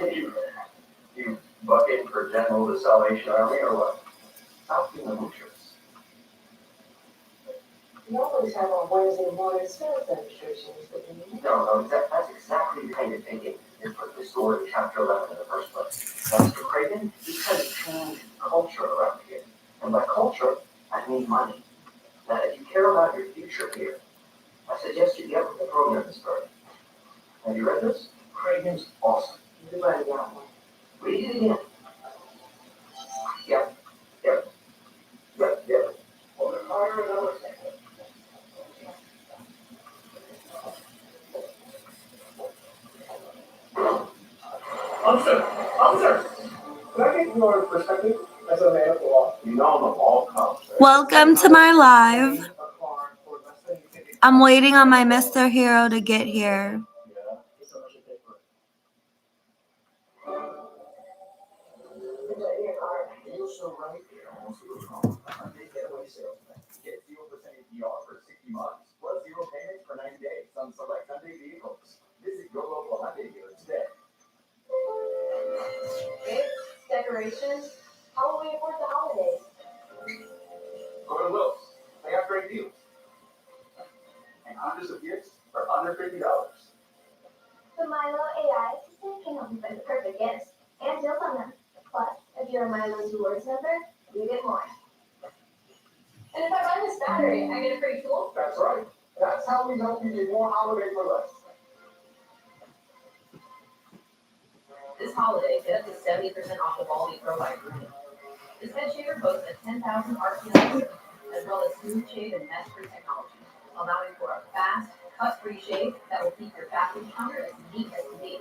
You bucket for General the Salvation Army or what? How can the muchos? You always have on Wednesday morning sales demonstrations, but No, that's exactly the kind of thinking that put the story in Chapter 11 in the first place. Master Craven, he's trying to change culture around here. And by culture, I mean money. Now, if you care about your future here, I suggest you get with the program this spring. Have you read this? Craven's awesome. everybody got one. Read it again. Yep. Well, then hire another second. Officer! Can I get your perspective as a man of the law? You know I'm a law cop. Welcome to my live. I'm waiting on my Mr. Hero to get here. You're so right. Almost a little big getaway salesman. Get 0% APR for 60 months, plus 0 payments for 90 days on select Hyundai vehicles. Visit your local Hyundai dealer today. Decorations? How will we afford the holidays? Go to Lowe's. They have great deals. And hundreds of gifts for under $50. The Milo AI assistant can help you find the perfect gifts and deals on them. Plus, if you're a Milo's rewards member, you get more. And if I buy this battery, I get a free tool? That's right. That's how we help you get more holiday for less. This holiday, get up to 70% off the Baldy Pro by Grooming. This head shaver boasts a 10,000 RPM system, as well as smooth shave and mesh-free technology, allowing for a fast, cut-free shave that will keep your bathroom counter as neat as can be.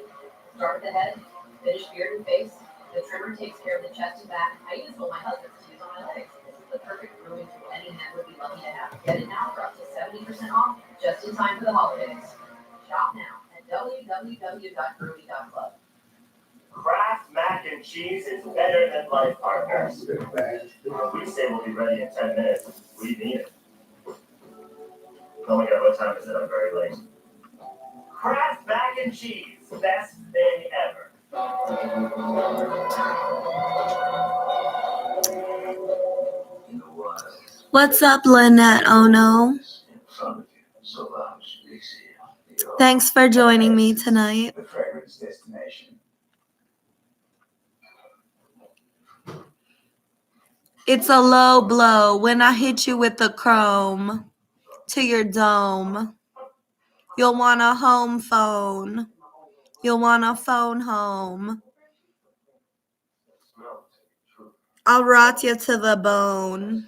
Start at the head, finish beard and face. The trimmer takes care of the chest and back. I use what my husband's to use on my legs. This is the perfect grooming tool any man would be lucky to have. Get it now for up to 70% off, just in time for the holidays. Shop now at www.groovy.club. Kraft mac and cheese is better than life partners. We say we'll be ready in 10 minutes. We mean it. Oh my god, what time is it? I'm very late. Kraft mac and cheese, best thing ever. What's up, Lynette Ono? Thanks for joining me tonight. The fragrance destination. It's a low blow when I hit you with the chrome to your dome. You'll want a home phone. You'll want a phone home. I'll rot you to the bone.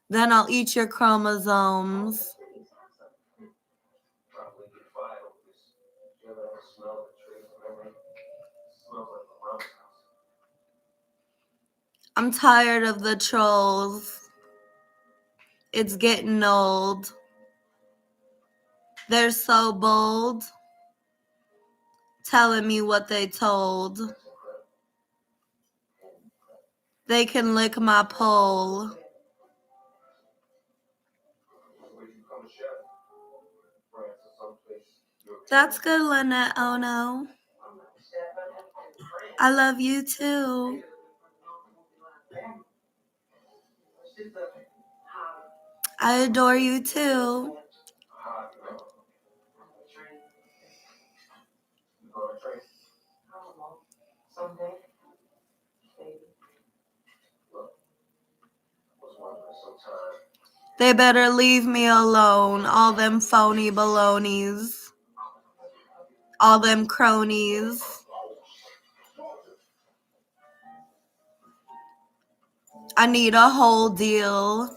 Then I'll eat your chromosomes. I'm tired of the trolls. It's getting old. They're so bold, telling me what they told. They can lick my pole. That's good, Lynette Ono. I love you too. I adore you too. Someday, They better leave me alone, all them phony balonies, all them cronies. I need a whole deal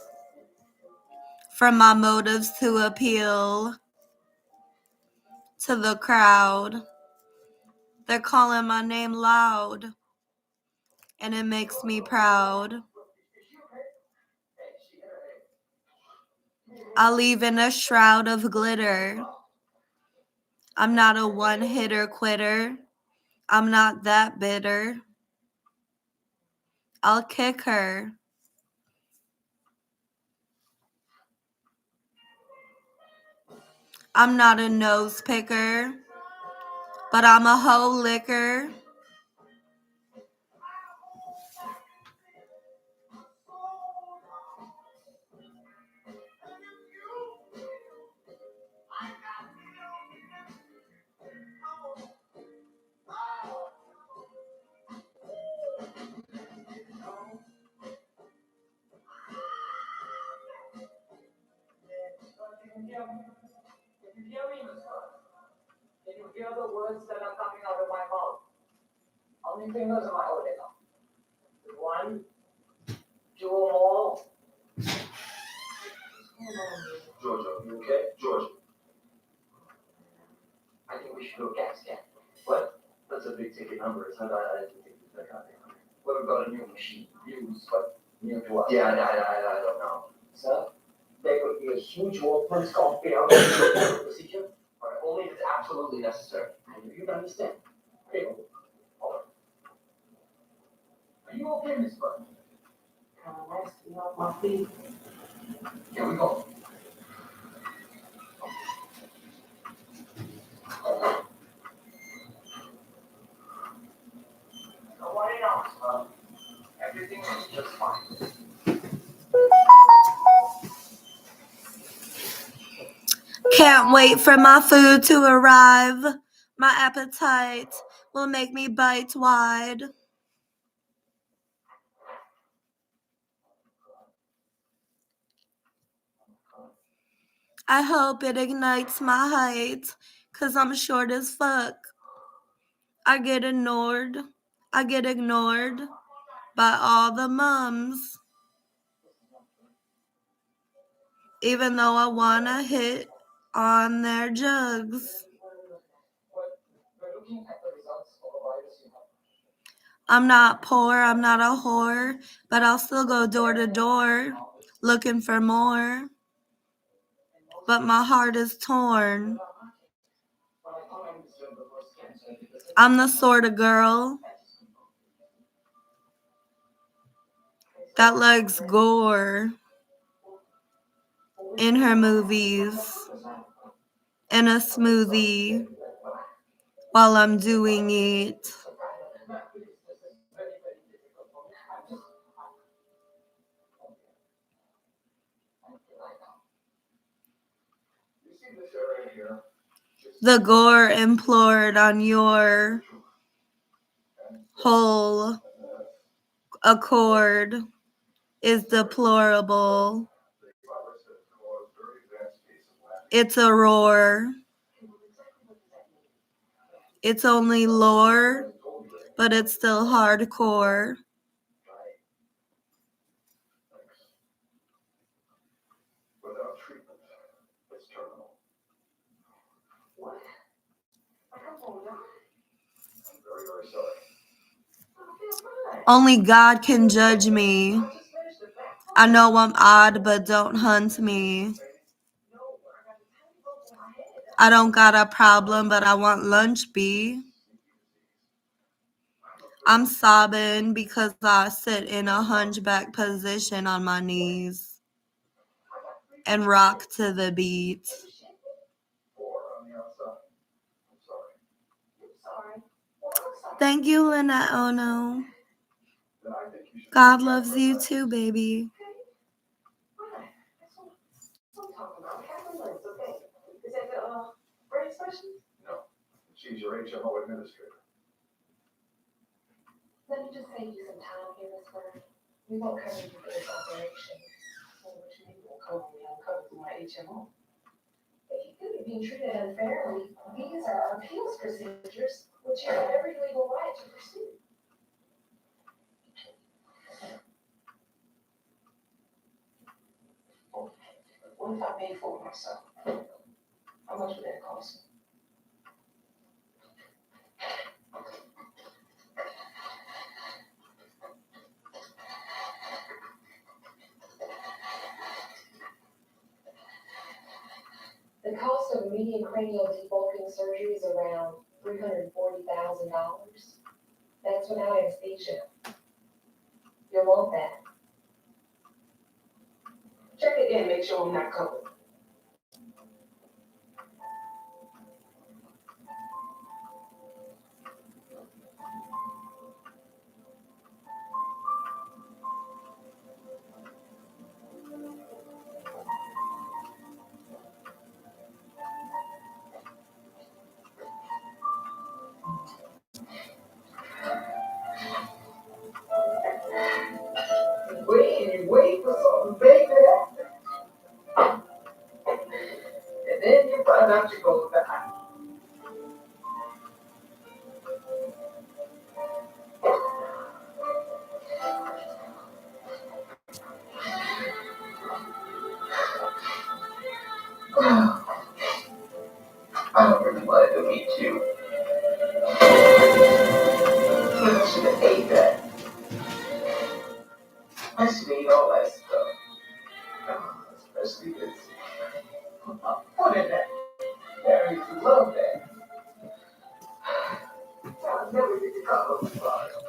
for my motives to appeal to the crowd. They're calling my name loud, and it makes me proud. I leave in a shroud of glitter. I'm not a one-hitter quitter. I'm not that bitter. I'll kick her. I'm not a nose picker. but I'm a hoe liquor. If you hear me, can you hear the words that are coming out of my mouth? How many fingers am I holding up? 1, 2 more. Georgia, you okay? Georgia. I think we should go gas scan. What? That's a big ticket number. It's not that I didn't think it's that kind of thing. What about a new machine? Used, but new to us. Yeah, I don't know. Sir, there could be a huge workman's comp payout procedure. Alright, only if it's absolutely necessary. And you can understand. Okay, hold on. Are you okay, Miss Button? Nice to be off my feet. Here we go. Nobody else, huh? Everything is just fine. Can't wait for my food to arrive. My appetite will make me bite wide. I hope it ignites my height, 'cause I'm short as fuck. I get ignored by all the mums. Even though I wanna hit on their jugs. I'm not poor, I'm not a whore, but I'll still go door to door looking for more. But my heart is torn. I'm the sort of girl that likes gore in her movies, in a smoothie, while I'm doing it. The gore implored on your whole accord is deplorable. It's a roar. It's only lore, but it's still hardcore. Without treatment, it's terminal. What? I'm very, very sorry. Only God can judge me. I know I'm odd, but don't hunt me. I don't got a problem, but I want lunch, B. I'm sobbing because I sit in a hunchback position on my knees and rock to the beat. Thank you, Lynette Ono. God loves you too, baby. Is that the brain expression? No, she's your HMO administrator. Let me just save you some time here, Miss Bird. We won't cover you for this operation. Which means we'll cover me, I'll cover through my HMO. If you feel you're being treated unfairly, these are our appeals procedures, which you have every legal right to pursue. What if I pay for it myself? How much would that cost me? The cost of median cranial debulking surgery is around $340,000. That's without anesthesia. You'll want that. Check it in, make sure I'm not covered.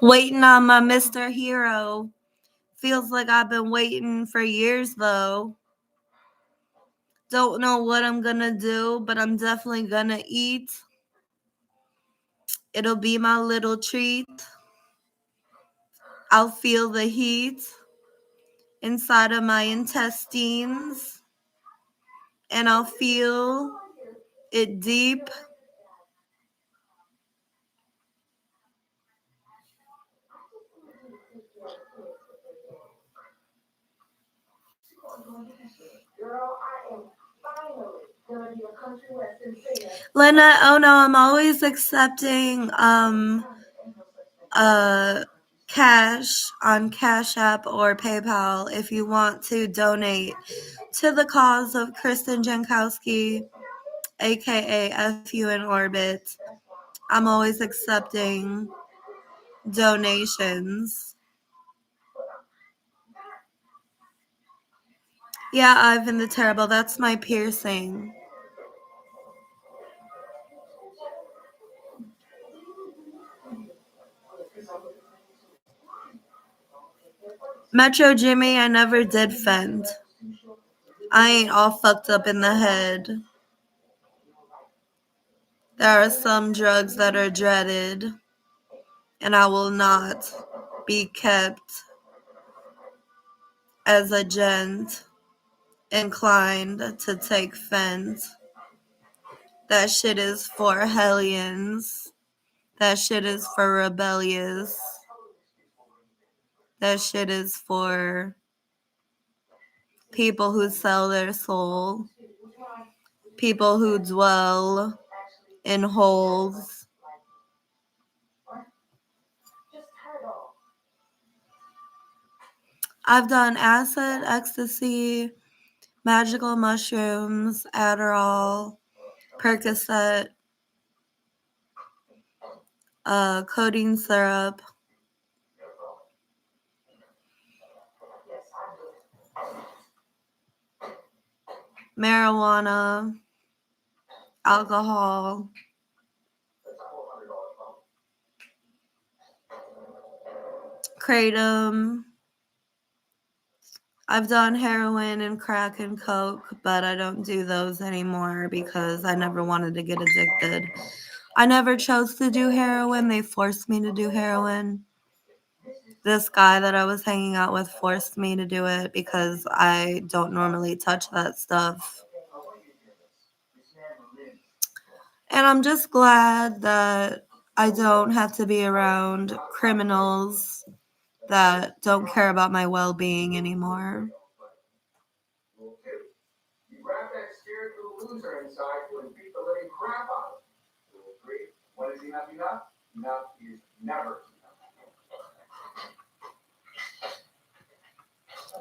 Waiting on my Mr. Hero. Feels like I've been waiting for years though. Don't know what I'm gonna do, but I'm definitely gonna eat. It'll be my little treat. I'll feel the heat inside of my intestines, and I'll feel it deep. Girl, I am finally gonna be a country western singer. Lynette, oh no, I'm always accepting cash on Cash App or PayPal if you want to donate to the cause of Kristen Jankowski, aka FU in Orbit. I'm always accepting donations. Yeah, Ivan the Terrible, that's my piercing. Metro Jimmy, I never did fend. I ain't all fucked up in the head. There are some drugs that are dreaded, and I will not be kept as a gent inclined to take fend. That shit is for hellions. That shit is for rebellious. That shit is for people who sell their soul. People who dwell in holes. I've done acid, ecstasy, magical mushrooms, Adderall, Percocet, codeine syrup, marijuana, alcohol, kratom. I've done heroin and crack and coke, but I don't do those anymore because I never wanted to get addicted. I never chose to do heroin. They forced me to do heroin. This guy that I was hanging out with forced me to do it because I don't normally touch that stuff. And I'm just glad that I don't have to be around criminals that don't care about my well-being anymore. You grab that scared little loser inside you and beat the living crap out of him. You agree? When is enough enough? Enough is never enough.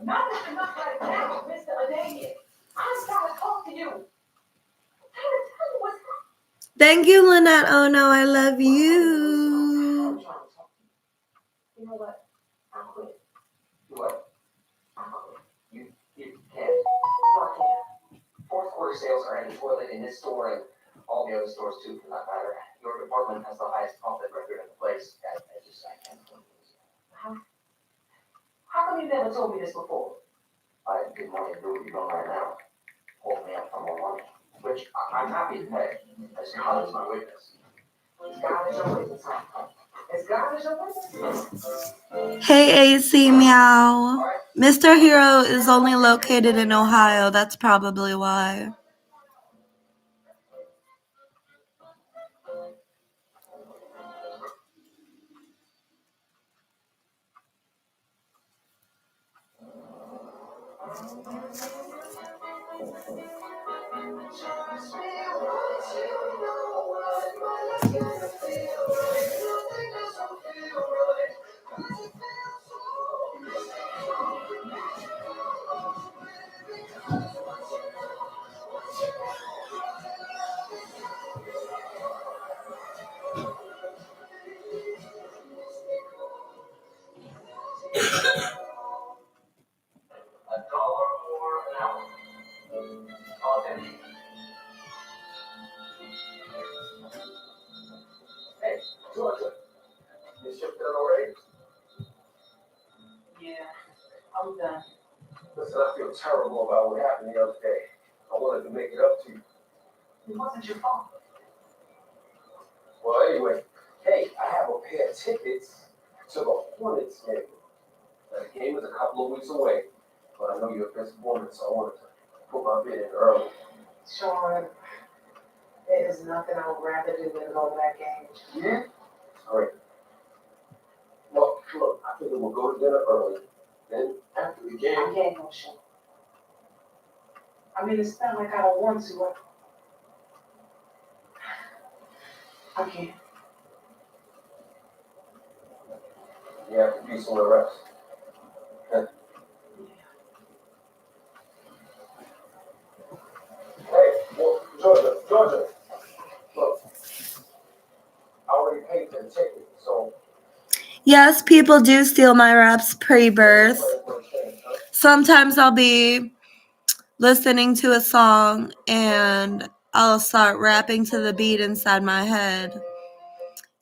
Enough is enough right now, Mr. Adamian. I've gotta talk to you. I'm trying to tell you what's happening. Thank you, Lynette. Oh no, I love you. I'm trying to talk to you. You know what? I quit. What? I quit. You can't. No, I can't. Fourth quarter sales are any toilet in this store and all the other stores too, for that matter. Your department has the highest profit record in the place. I can't believe this. How come you never told me this before? I didn't want to do what you're doing right now. Hold me up for more money, which I'm happy to pay, as God is my witness. As God is your witness, huh? As God is your witness. Hey, AC Meow. Mr. Hero is only located in Ohio. That's probably why. $1 more an hour. Authentic. Hey, Georgia, You shipped it already? Yeah, I'm done. Listen, I feel terrible about what happened the other day. I wanted to make it up to you. It wasn't your fault. Well, anyway, hey, I have a pair of tickets to the Hornets game. Now, the game is a couple of weeks away, but I know you're a busy woman, so I wanted to put my bid in early. Sean, there is nothing I would rather do than go to that game. Yeah? Great. Well, look, I figured we'll go to dinner early. Then, after the game, I can't go, Sean. I mean, it's not like I don't want to. I can't. you have to be somewhere else. Hey, well, Georgia, look, I already paid for the ticket, so. Yes, people do steal my raps pre-birth. Sometimes I'll be listening to a song and I'll start rapping to the beat inside my head.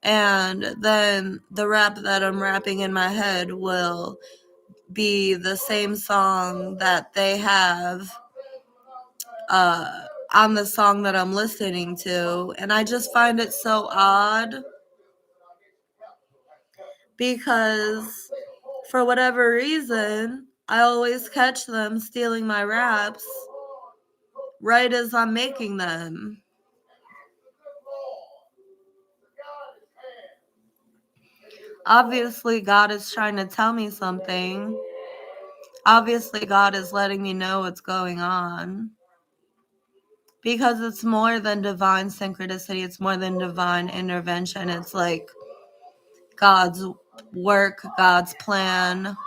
And then the rap that I'm rapping in my head will be the same song that they have on the song that I'm listening to. And I just find it so odd because for whatever reason, I always catch them stealing my raps right as I'm making them. Obviously, God is trying to tell me something. Obviously, God is letting me know what's going on. Because it's more than divine synchronicity, it's more than divine intervention. It's like God's work, God's plan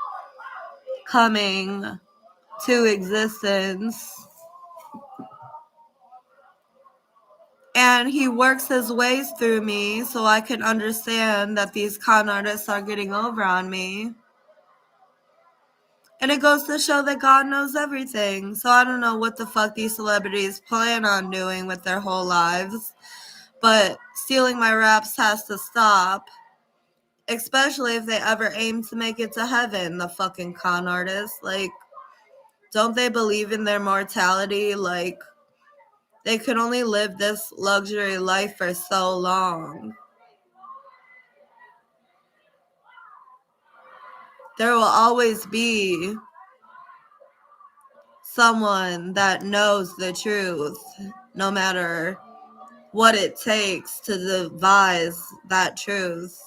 coming to existence. And he works his ways through me so I can understand that these con artists are getting over on me. And it goes to show that God knows everything. So I don't know what the fuck these celebrities plan on doing with their whole lives. But stealing my raps has to stop. Especially if they ever aim to make it to heaven, the fucking con artists. Like, don't they believe in their mortality? Like, they can only live this luxury life for so long. There will always be someone that knows the truth, no matter what it takes to devise that truth.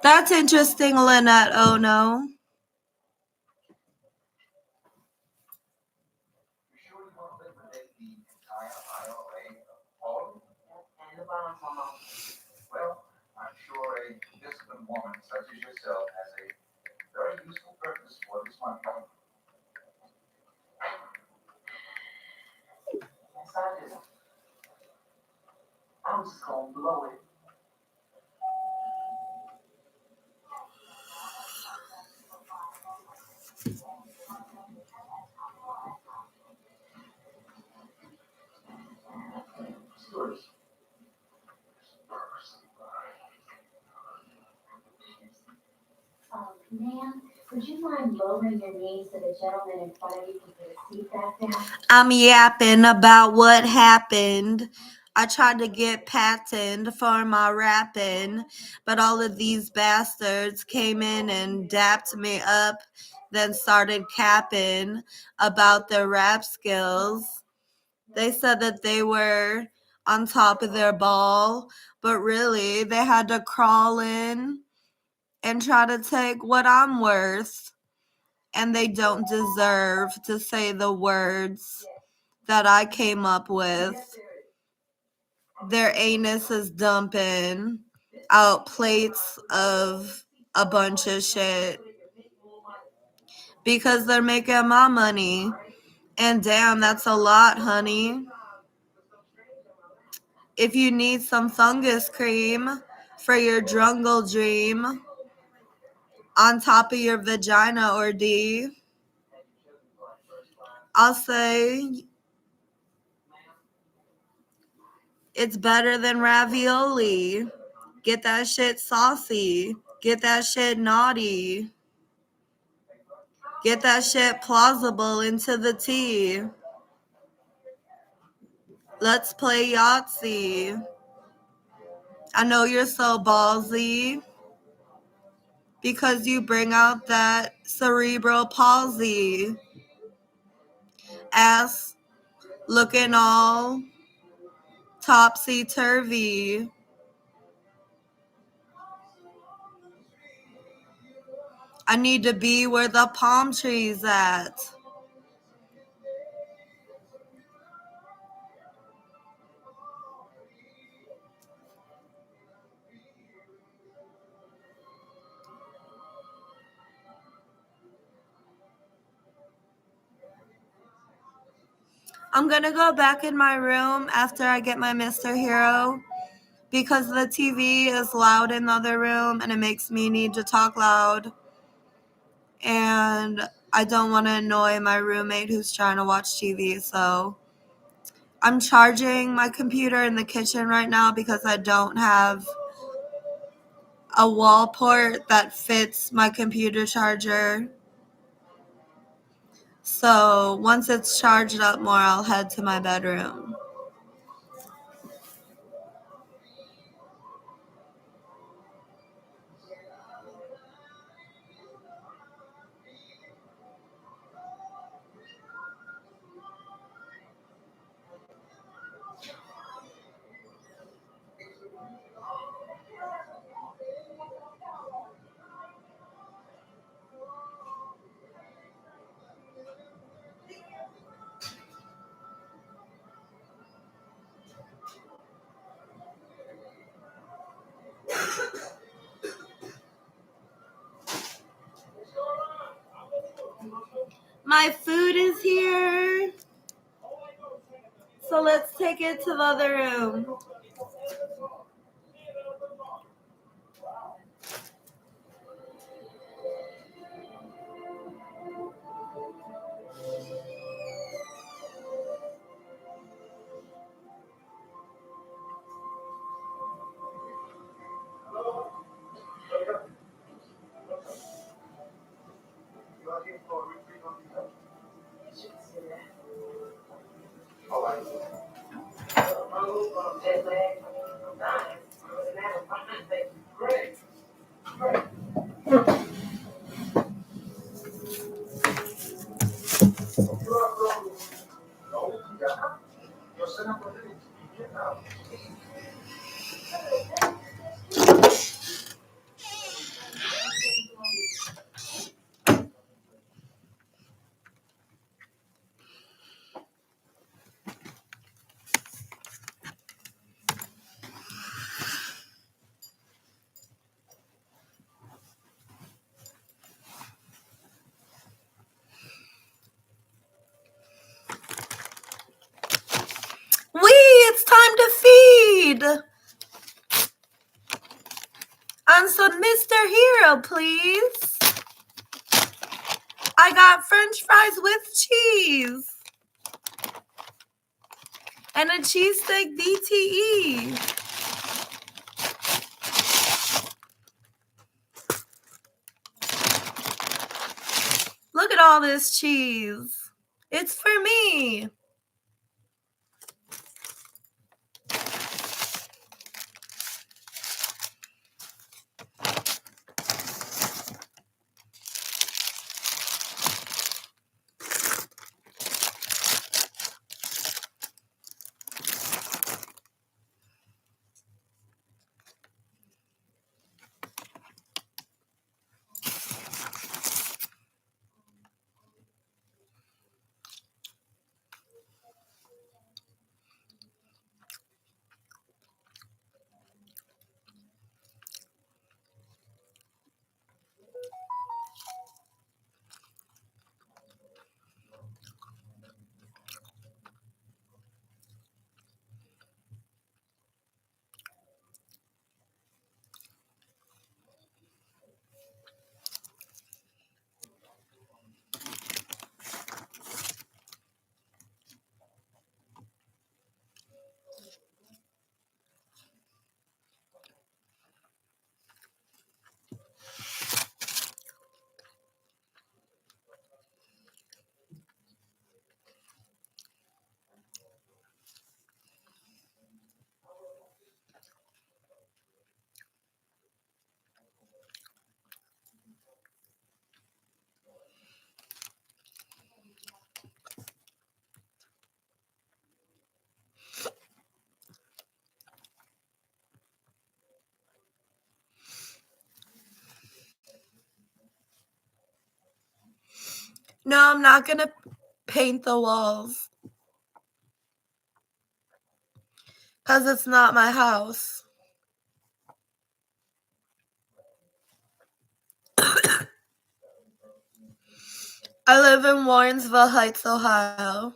That's interesting, Lynette. Oh no. And the bombs on them. Well, I'm sure a disciplined woman such as yourself has a very useful purpose for this money. Yes, I do. I'm just gonna blow it. Ma'am, would you mind lowering your knees so the gentleman in front of you can put his seat back down? I'm yapping about what happened. I tried to get patent for my rapping, but all of these bastards came in and dapped me up, then started capping about their rap skills. They said that they were on top of their ball, but really they had to crawl in and try to take what I'm worth. And they don't deserve to say the words that I came up with. Their anus is dumping out plates of a bunch of shit because they're making my money. And damn, that's a lot, honey. If you need some fungus cream for your drungle dream on top of your vagina or D, I'll say it's better than ravioli. Get that shit saucy. Get that shit naughty. Get that shit plausible into the T. Let's play Yahtzee. I know you're so ballsy because you bring out that cerebral palsy. Ass looking all topsy-turvy. I need to be where the palm tree's at. I'm gonna go back in my room after I get my Mr. Hero because the TV is loud in the other room and it makes me need to talk loud. And I don't want to annoy my roommate who's trying to watch TV, so I'm charging my computer in the kitchen right now because I don't have a wall port that fits my computer charger. So once it's charged up more, I'll head to my bedroom. My food is here. So let's take it to the other room. It's time to feed. And some Mr. Hero, please. I got French fries with cheese. And a cheesesteak DTE. all this cheese? It's for me. No, I'm not going to paint the walls. Because it's not my house. I live in Warrensville Heights, Ohio.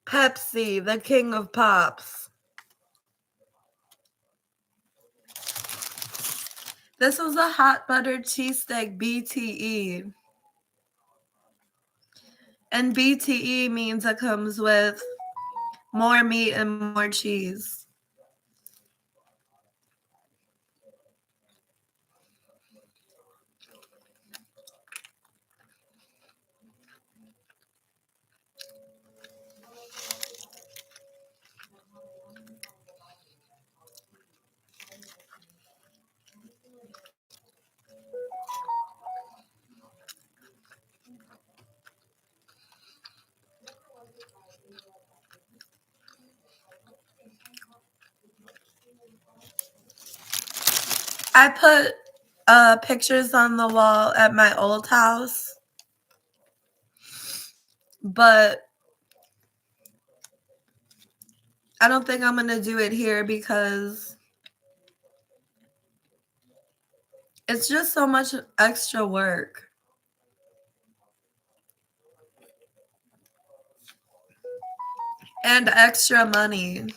Pepsi, the king of pops. This was a hot buttered cheesesteak BTE. And BTE means it comes with more meat and more cheese. I put pictures on the wall at my old house, but I don't think I'm going to do it here because it's just so much extra work. And extra money.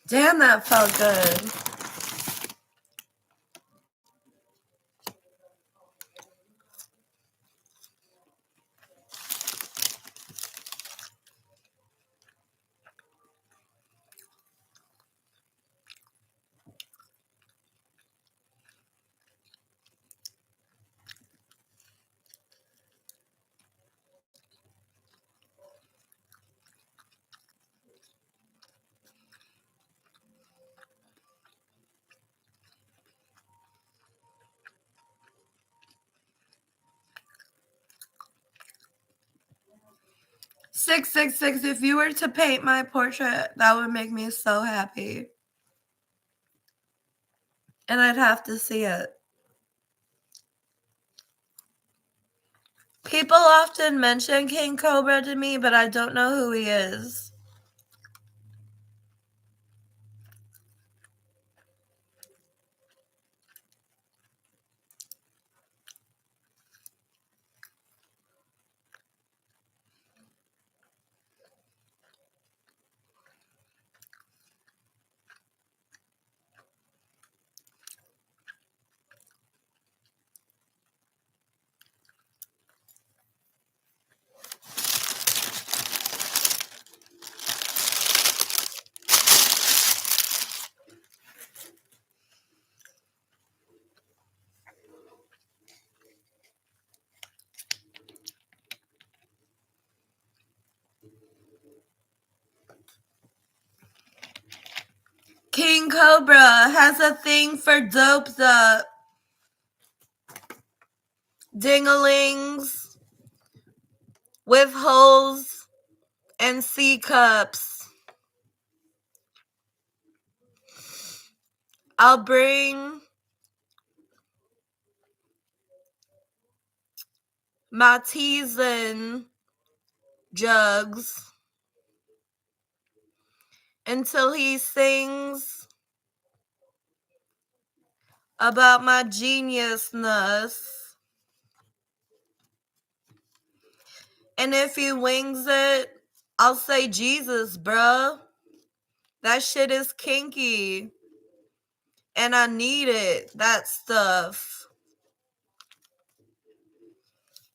Damn, that felt good. Six, six, six. If you were to paint my portrait, that would make me so happy. And I'd have to see it. People often mention King Cobra to me, but I don't know who he is. King Cobra has a thing for doped up dinglings with holes and C cups. I'll bring my teasing jugs until he sings about my geniusness. And if he wings it, I'll say, Jesus, bruh. That shit is kinky. And I need it. That stuff.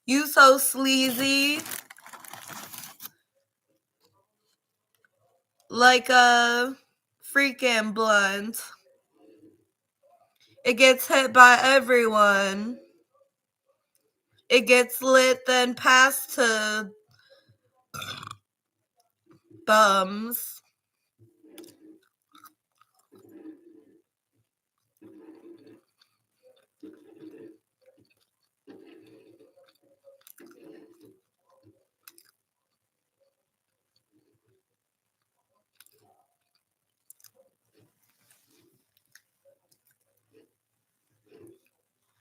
You so sleazy. Like a freaking blunt. It gets hit by everyone. It gets lit, then passed to bums.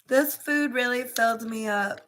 This food really filled me up.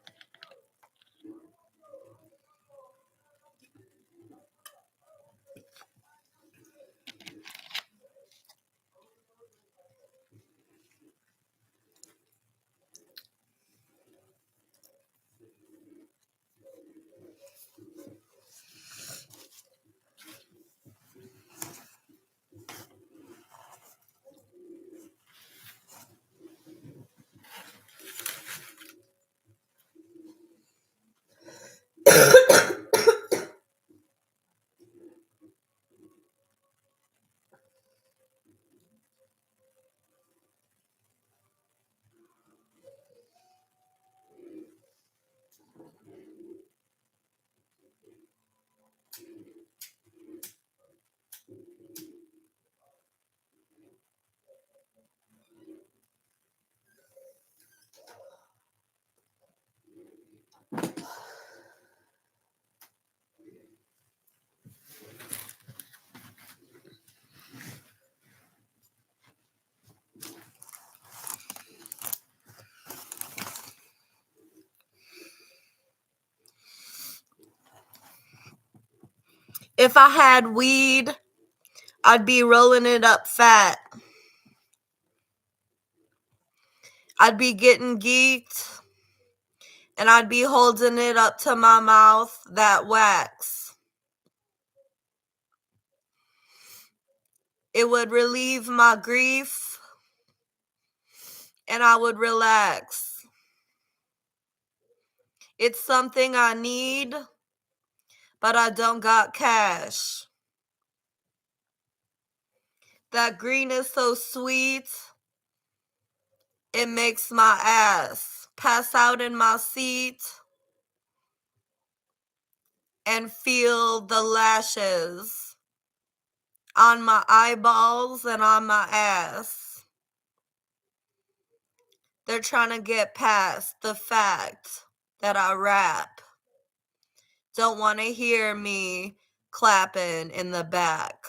If I had weed, I'd be rolling it up fat. I'd be getting geeked, and I'd be holding it up to my mouth, that wax. It would relieve my grief, and I would relax. It's something I need, but I don't got cash. That green is so sweet, it makes my ass pass out in my seat and feel the lashes on my eyeballs and on my ass. They're trying to get past the fact that I rap. Don't want to hear me clapping in the back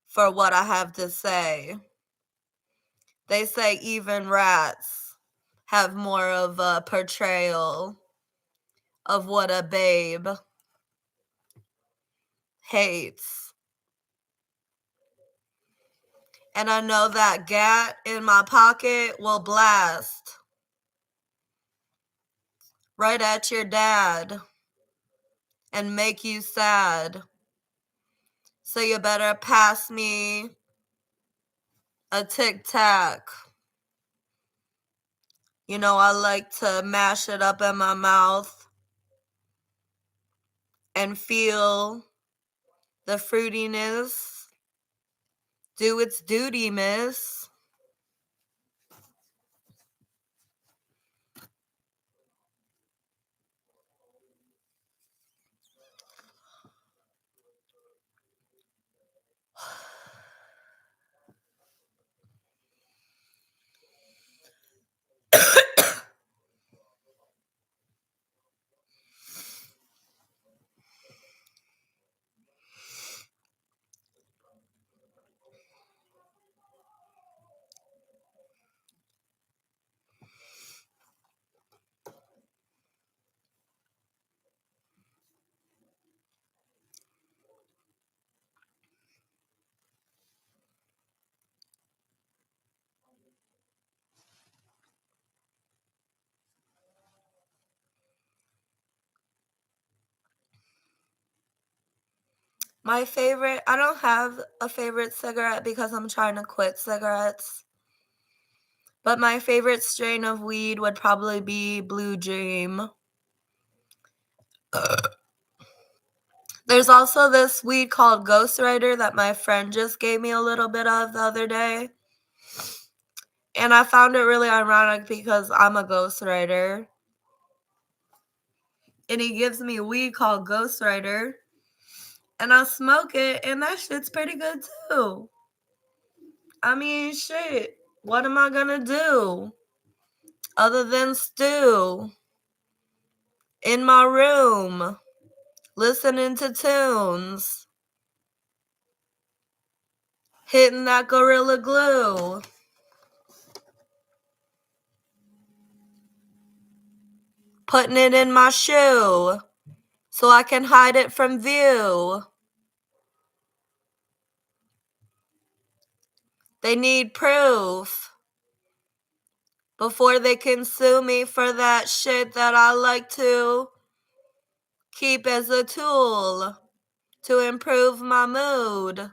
for what I have to say. They say even rats have more of a portrayal of what a babe hates. And I know that gat in my pocket will blast right at your dad and make you sad. So you better pass me a Tic Tac. You know, I like to mash it up in my mouth and feel the fruitiness. Do its duty, miss. My favorite, I don't have a favorite cigarette because I'm trying to quit cigarettes. But my favorite strain of weed would probably be Blue Dream. There's also this weed called Ghost Rider that my friend just gave me a little bit of the other day. And I found it really ironic because I'm a Ghost Rider. And he gives me weed called Ghost Rider. And I smoke it, and that shit's pretty good too. I mean, shit. What am I gonna do other than stew in my room, listening to tunes, hitting that Gorilla Glue? putting it in my shoe so I can hide it from view. They need proof before they can sue me for that shit that I like to keep as a tool to improve my mood.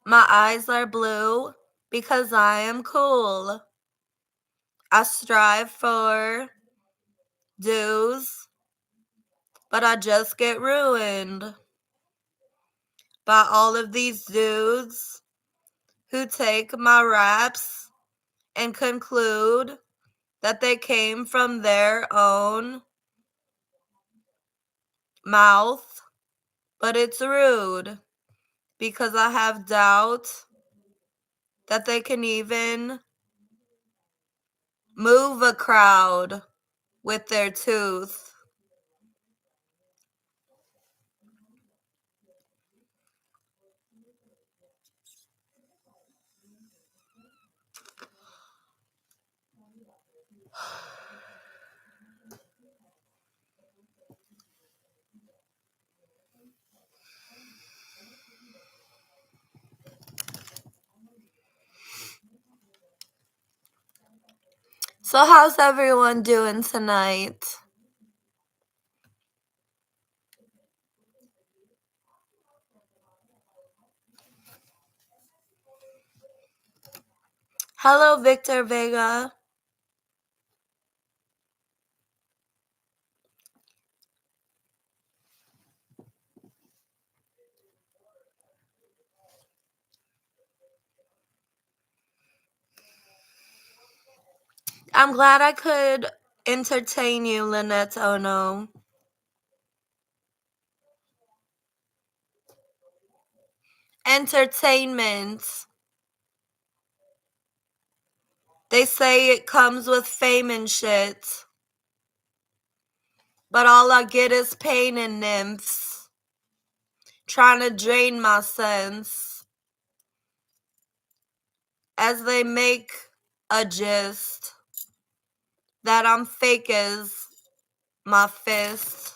My eyes are blue because I am cool. I strive for dues, but I just get ruined by all of these dudes who take my raps and conclude that they came from their own mouth, but it's rude because I have doubt that they can even move a crowd with their tooth. So how's everyone doing tonight? Hello, Victor Vega. I'm glad I could entertain you, Lynette Ono. Entertainment. They say it comes with fame and shit. But all I get is pain and nymphs trying to drain my sense as they make a gist that I'm fake as my fist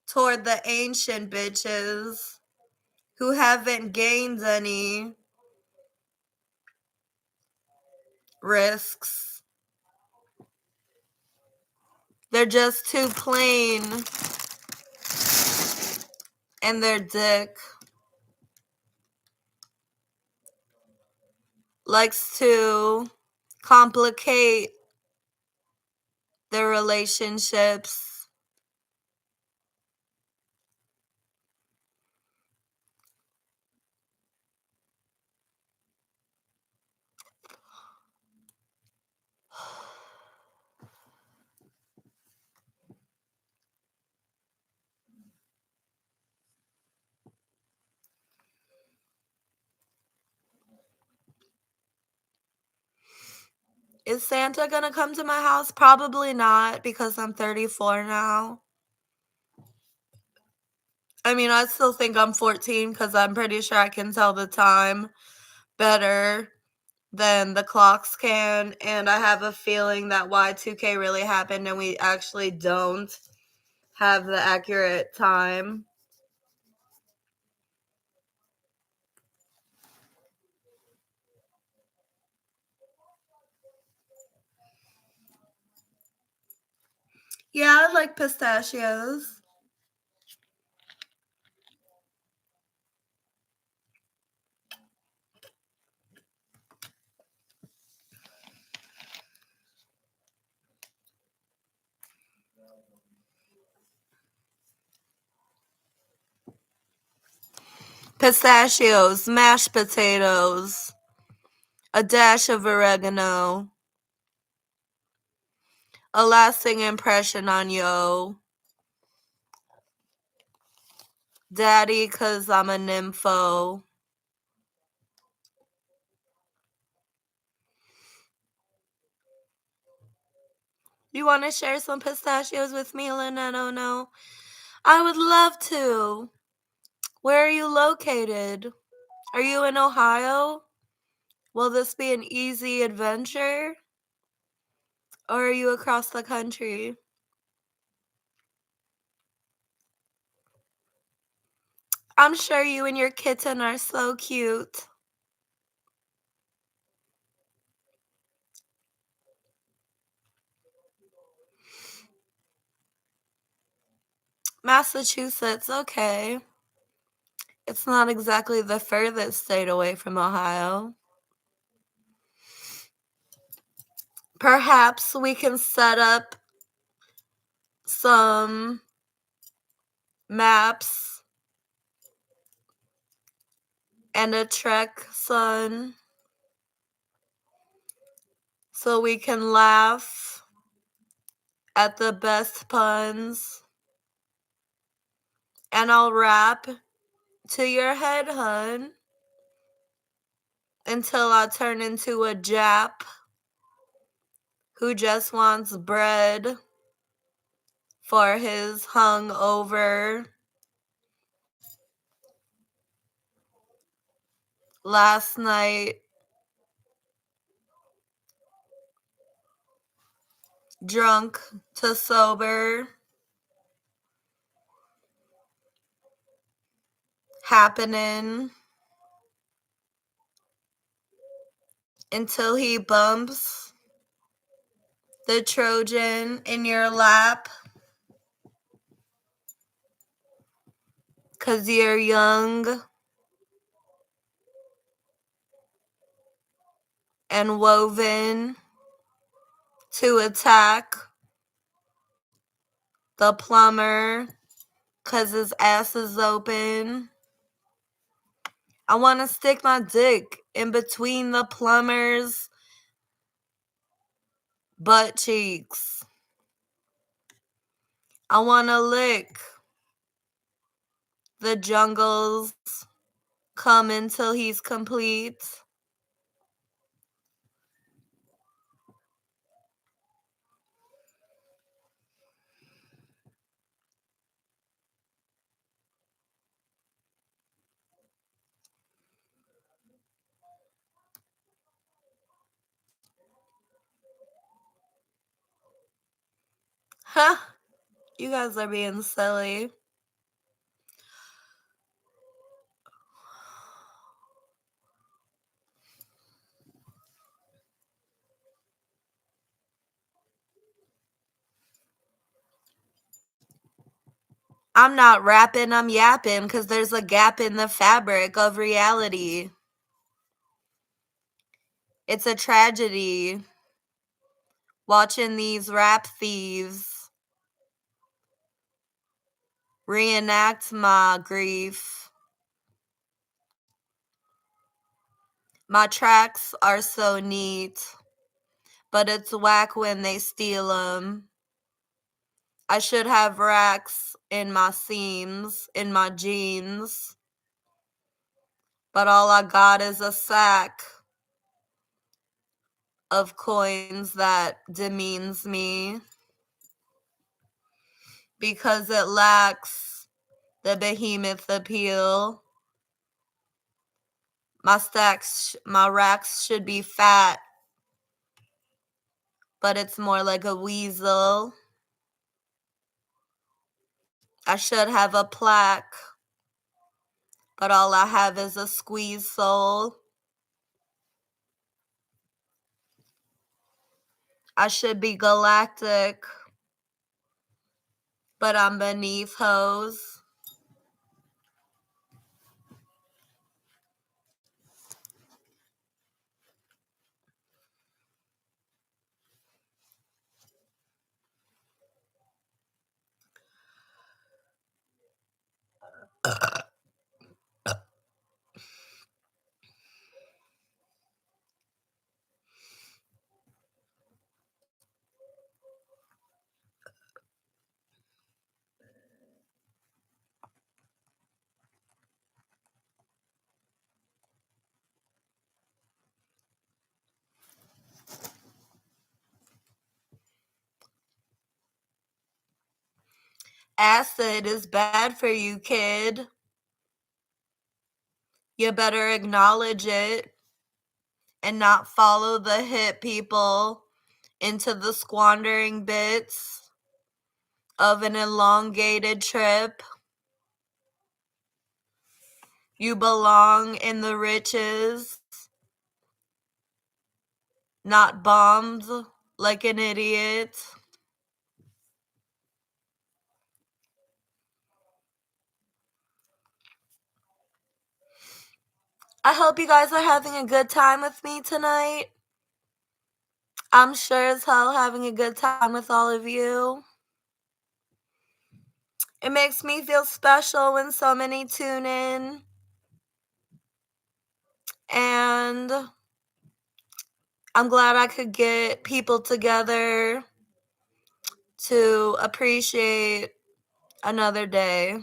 toward the ancient bitches who haven't gained any risks. They're just too plain and their dick likes to complicate their relationships. Is Santa gonna come to my house? Probably not, because I'm 34 now. I mean, I still think I'm 14 because I'm pretty sure I can tell the time better than the clocks can. And I have a feeling that Y2K really happened and we actually don't have the accurate time. Yeah, I like pistachios. Pistachios, mashed potatoes, a dash of oregano, a lasting impression on yo. Daddy, 'cause I'm a nympho. You want to share some pistachios with me, Lynette? No. I would love to. Where are you located? Are you in Ohio? Will this be an easy adventure? Or are you across the country? I'm sure you and your kitten are so cute. Massachusetts, okay. It's not exactly the furthest state away from Ohio. Perhaps we can set up some maps and a trek, son, so we can laugh at the best puns. And I'll rap to your head, hun, until I turn into a Jap who just wants bread for his hungover last night drunk to sober happening until he bumps the Trojan in your lap 'cause you're young and woven to attack the plumber 'cause his ass is open. I want to stick my dick in between the plumber's butt cheeks. I want to lick the jungle's cum until he's complete. Huh? You guys are being silly. I'm not rapping, I'm yapping because there's a gap in the fabric of reality. It's a tragedy watching these rap thieves reenact my grief. My tracks are so neat, but it's whack when they steal them. I should have racks in my seams, in my jeans, but all I got is a sack of coins that demeans me because it lacks the behemoth appeal. My racks should be fat, but it's more like a weasel. I should have a plaque, but all I have is a squeeze sole. I should be galactic, but I'm beneath hoes. Acid is bad for you, kid. You better acknowledge it and not follow the hit people into the squandering bits of an elongated trip. You belong in the riches, not bombed like an idiot. I hope you guys are having a good time with me tonight. I'm sure as hell having a good time with all of you. It makes me feel special when so many tune in. And I'm glad I could get people together to appreciate another day.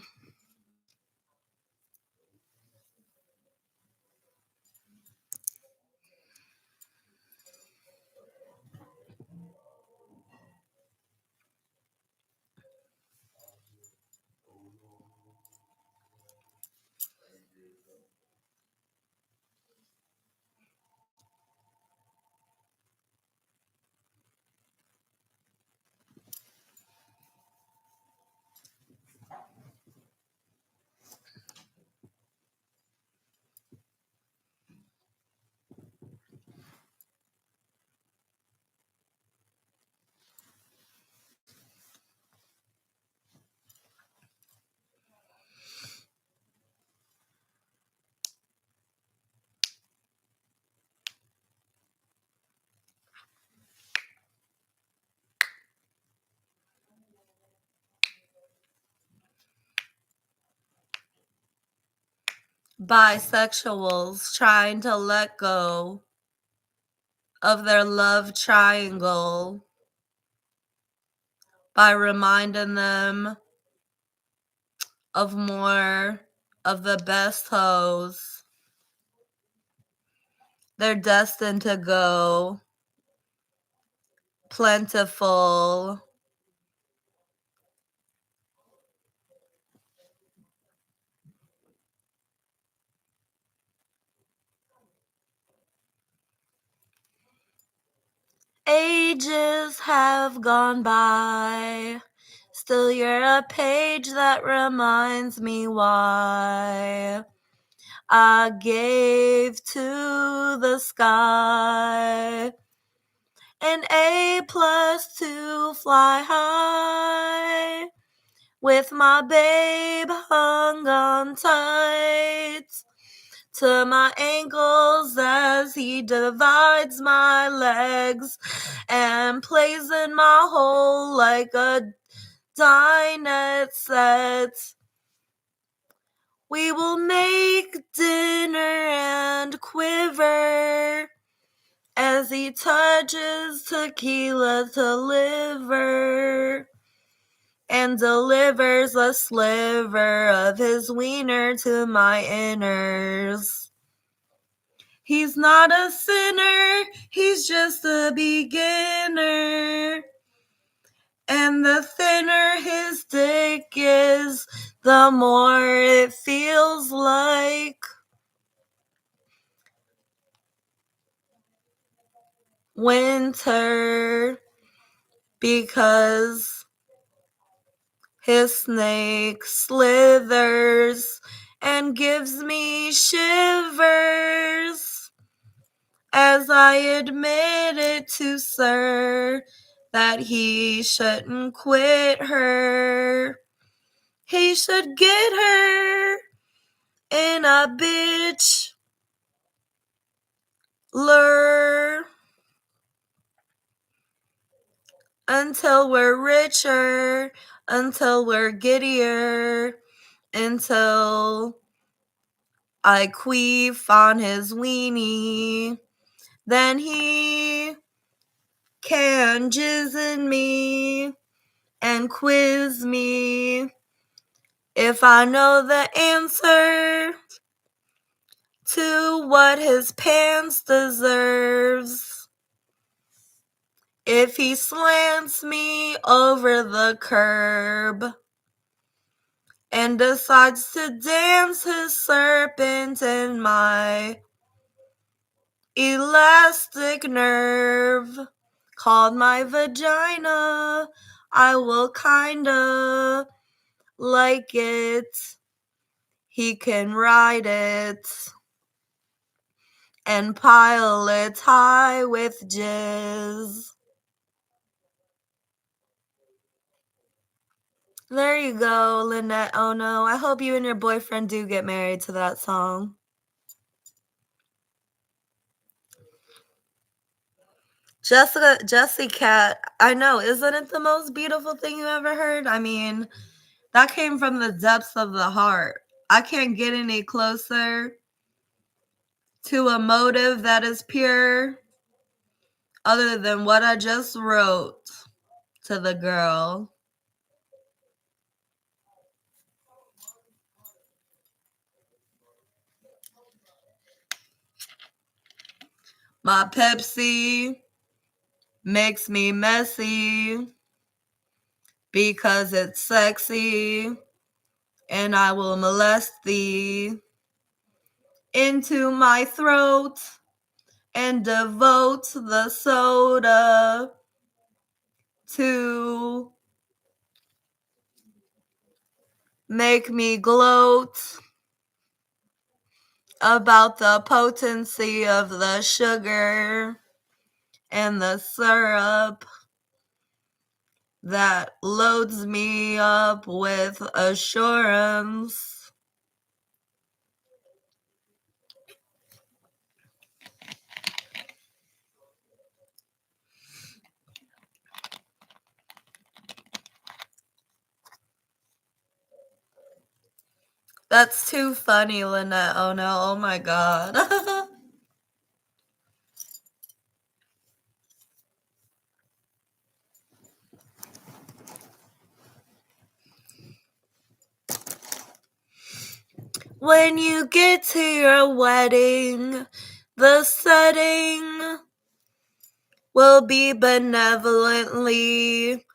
Bisexuals trying to let go of their love triangle by reminding them of more of the best hoes. They're destined to go plentiful. Ages have gone by. Still, you're a page that reminds me why I gave to the sky an A+ to fly high with my babe hung on tight to my ankles as he divides my legs and plays in my hole like a dinette set. We will make dinner and quiver as he touches tequila to liver and delivers a sliver of his wiener to my inners. He's not a sinner, he's just a beginner. And the thinner his dick is, the more it feels like winter, because his snake slithers and gives me shivers as I admit it to Sir that he shouldn't quit her. He should get her in a bitch lure until we're richer, until we're giddier, until I queef on his weenie. Then he can jizz in me and quiz me if I know the answer to what his pants deserves. If he slants me over the curb and decides to dance his serpent in my elastic nerve called my vagina, I will kinda like it. He can ride it and pile it high with jizz. There you go, Lynette Ono. I hope you and your boyfriend do get married to that song. Jessie Cat, I know, isn't it the most beautiful thing you ever heard? I mean, that came from the depths of the heart. I can't get any closer to a motive that is pure other than what I just wrote to the girl. My Pepsi makes me messy because it's sexy, and I will molest thee into my throat and devote the soda to make me gloat about the potency of the sugar and the syrup that loads me up with assurance. That's too funny, Lynette. Oh no, oh my god. When you get to your wedding, the setting will be benevolently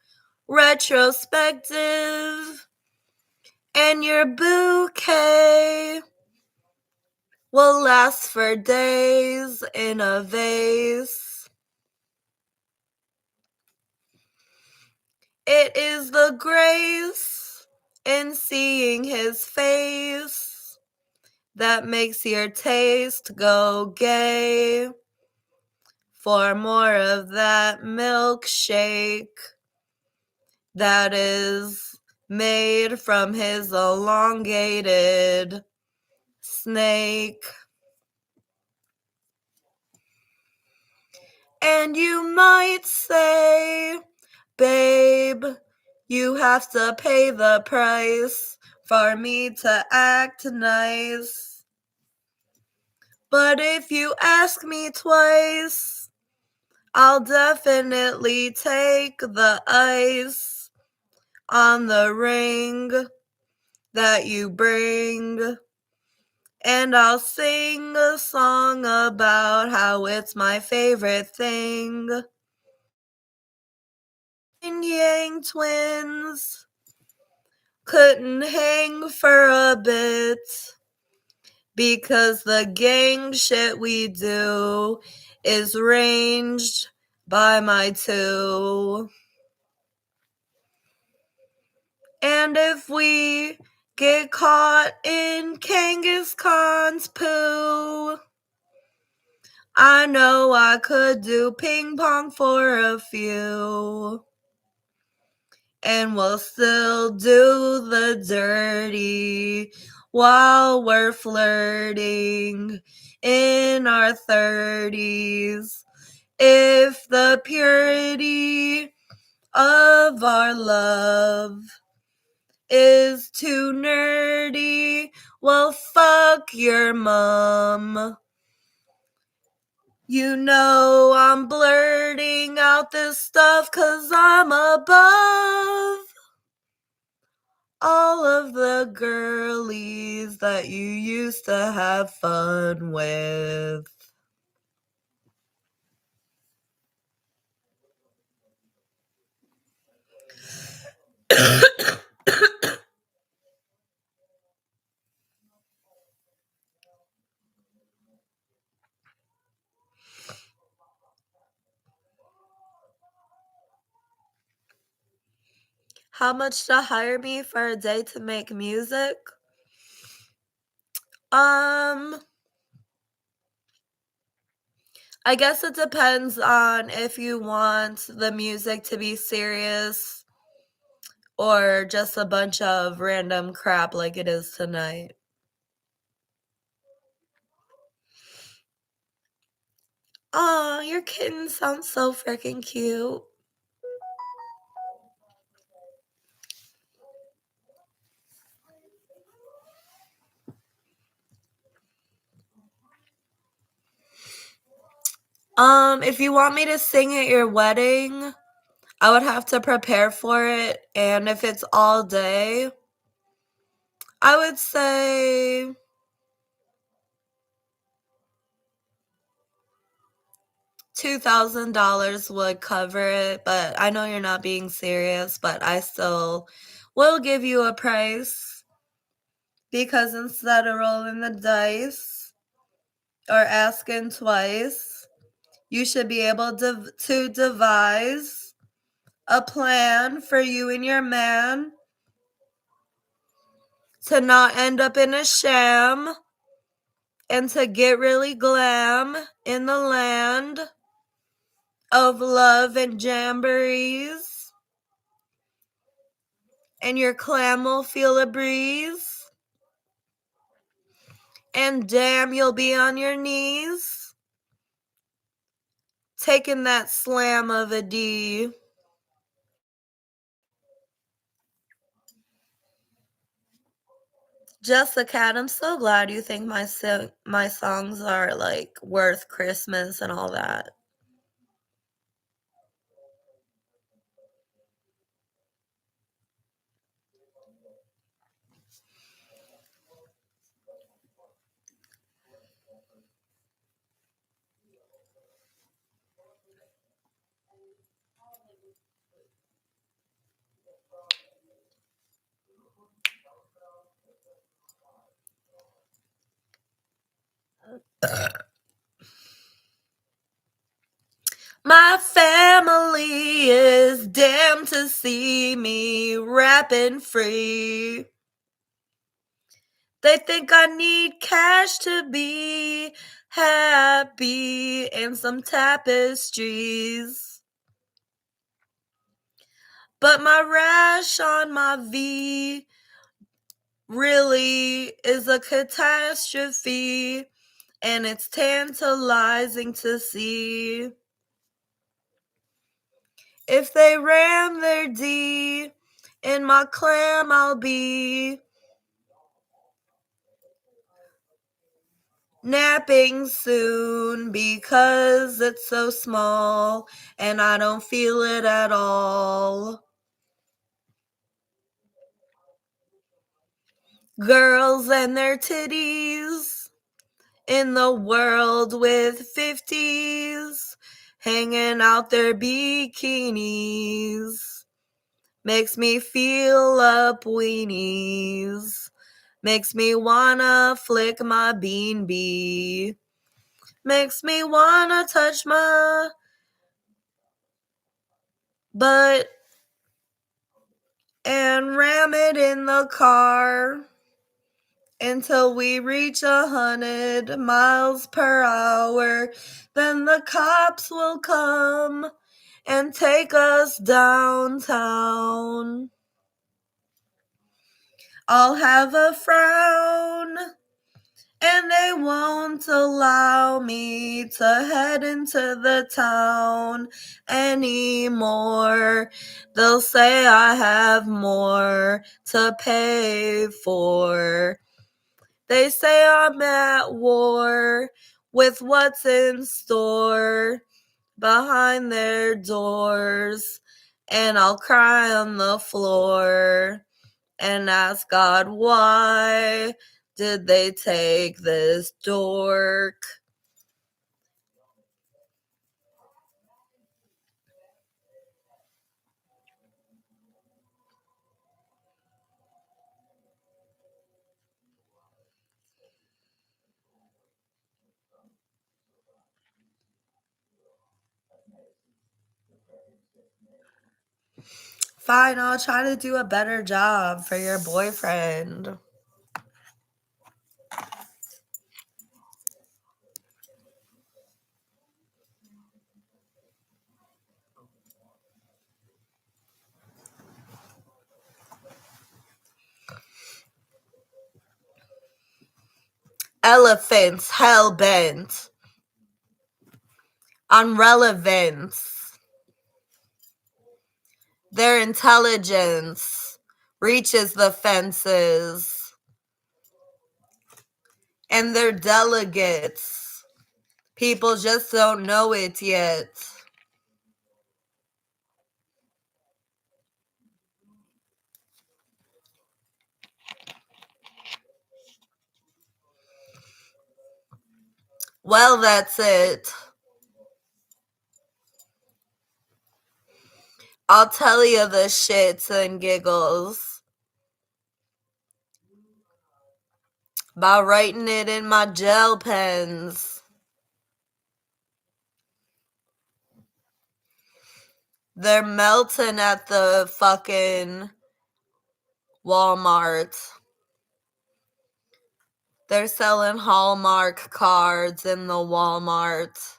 retrospective, and your bouquet will last for days in a vase. It is the grace in seeing his face that makes your taste go gay for more of that milkshake that is made from his elongated snake. And you might say, babe, you have to pay the price for me to act nice. But if you ask me twice, I'll definitely take the ice on the ring that you bring. And I'll sing a song about how it's my favorite thing. Yin Yang twins couldn't hang for a bit because the gang shit we do is ranged by my two. And if we get caught in Kangaskhan's poo, I know I could do ping pong for a few. And we'll still do the dirty while we're flirting in our 30s. If the purity of our love is too nerdy, well, fuck your mom. You know I'm blurting out this stuff 'cause I'm above all of the girlies that you used to have fun with. How much to hire me for a day to make music? I guess it depends on if you want the music to be serious or just a bunch of random crap like it is tonight. Aw, your kitten sounds so freaking cute. If you want me to sing at your wedding, I would have to prepare for it, and if it's all day, I would say $2,000 would cover it, but I know you're not being serious, but I still will give you a price because instead of rolling the dice or asking twice, you should be able to devise a plan for you and your man to not end up in a sham and to get really glam in the land of love and jamborees. And your clam will feel a breeze. And damn, you'll be on your knees taking that slam of a D. Jessica, I'm so glad you think my songs are like worth Christmas and all that. My family is damned to see me rapping free. They think I need cash to be happy and some tapestries. But my rash on my V really is a catastrophe, and it's tantalizing to see. If they ram their D in my clam, I'll be napping soon because it's so small and I don't feel it at all. Girls and their titties in the world with 50s hanging out their bikinis makes me feel up weenies, makes me wanna flick my bean bee, makes me wanna touch my butt and ram it in the car until we reach 100 miles per hour. Then the cops will come and take us downtown. I'll have a frown, and they won't allow me to head into the town anymore. They'll say I have more to pay for. They say I'm at war with what's in store behind their doors, and I'll cry on the floor and ask God, why did they take this dork? Fine, I'll try to do a better job for your boyfriend. Elephants hell-bent on relevance. Their intelligence reaches the fences, and they're delegates. People just don't know it yet. Well, that's it. I'll tell you the shits and giggles by writing it in my gel pens. They're melting at the fucking Walmart. They're selling Hallmark cards in the Walmart.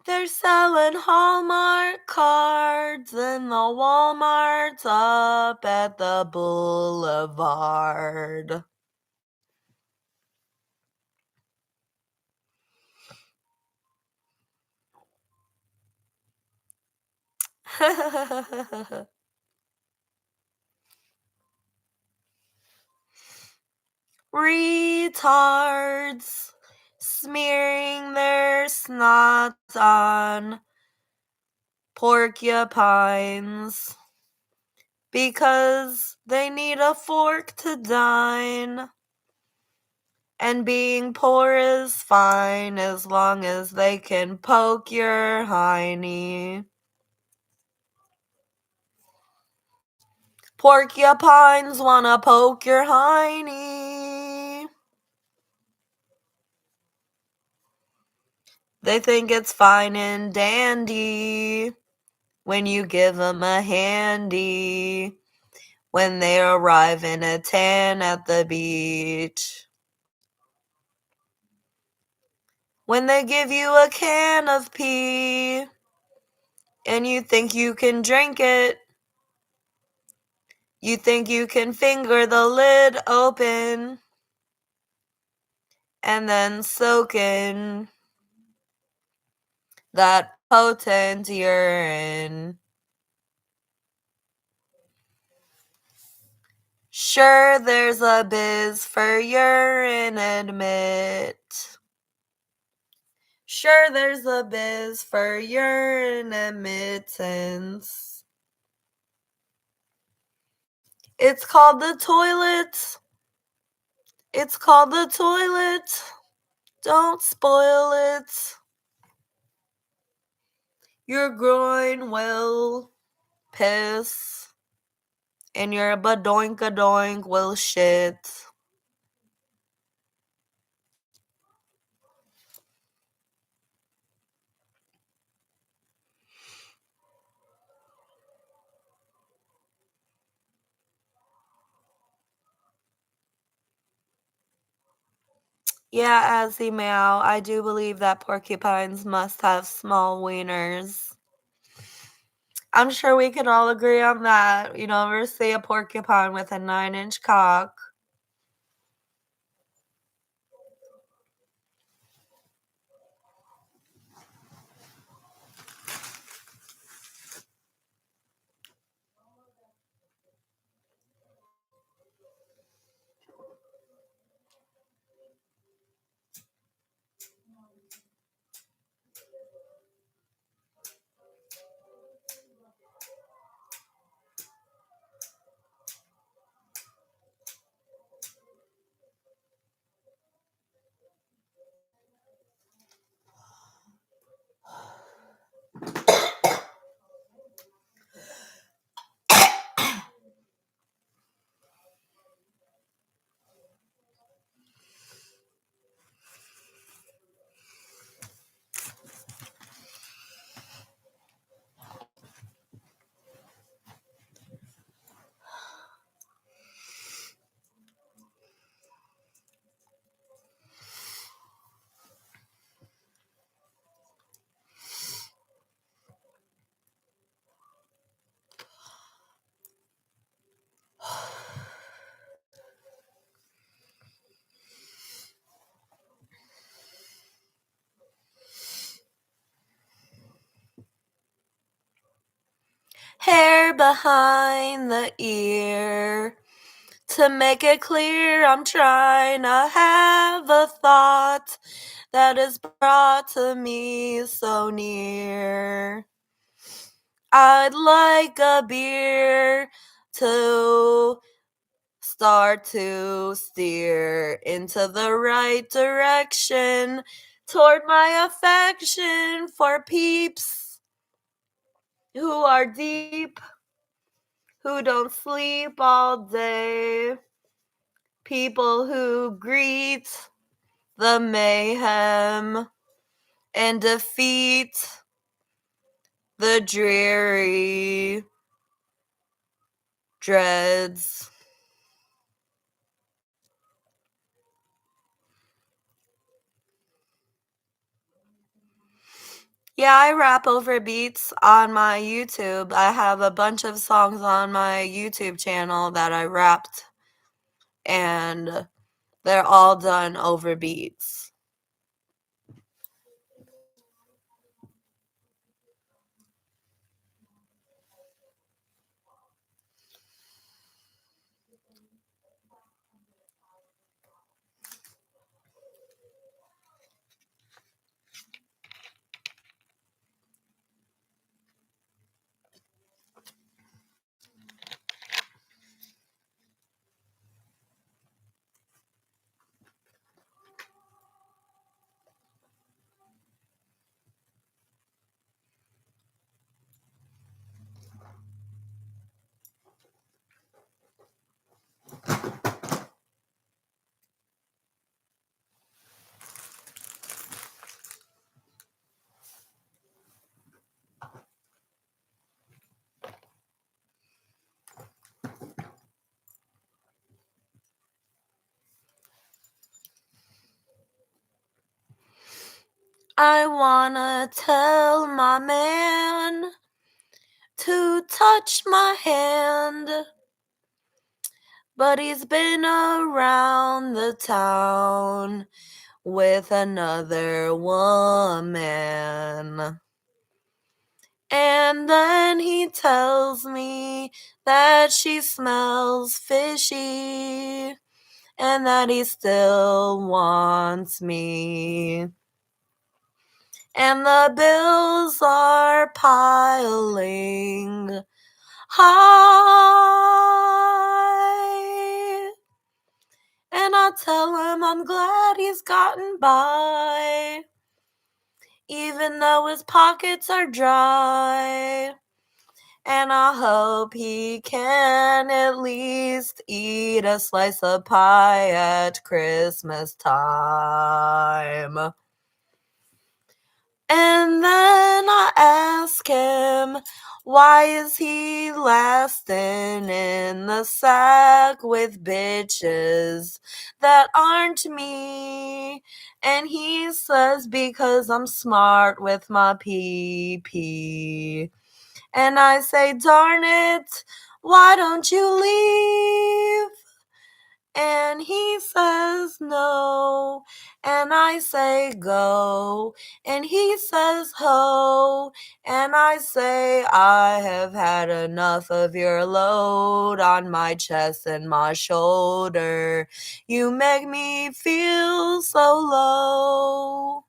They're selling Hallmark cards in the Walmart up at the boulevard. Retards smearing their snot on porcupines because they need a fork to dine. And being poor is fine as long as they can poke your hiney. Porcupines wanna poke your hiney. They think it's fine and dandy when you give them a handy when they arrive in a tan at the beach. When they give you a can of pee and you think you can drink it, you think you can finger the lid open and then soak in that potent urine. Sure, there's a biz for urine, admit. Sure, there's a biz for urine admittance. It's called the toilet. It's called the toilet. Don't spoil it. Your groin will piss. And your badoink-a-doink will shit. Yeah, Azzy Meow, I do believe that porcupines must have small wieners. I'm sure we can all agree on that. You know, ever see a porcupine with a 9-inch cock? Hair behind the ear. To make it clear, I'm trying to have a thought that is brought to me so near. I'd like a beer to start to steer into the right direction toward my affection for peeps who are deep, who don't sleep all day, people who greet the mayhem and defeat the dreary dreads. Yeah, I rap over beats on my YouTube. I have a bunch of songs on my YouTube channel that I rapped, and they're all done over beats. I wanna tell my man to touch my hand, but he's been around the town with another woman. And then he tells me that she smells fishy and that he still wants me. And the bills are piling high. And I tell him I'm glad he's gotten by, even though his pockets are dry. And I hope he can at least eat a slice of pie at Christmas time. And then I ask him, why is he lasting in the sack with bitches that aren't me? me. And he says, because I'm smart with my pee. And I say, darn it, why don't you leave? And he says no, and I say go, and he says ho, and I say I have had enough of your load on my chest and my shoulder. You make me feel so low.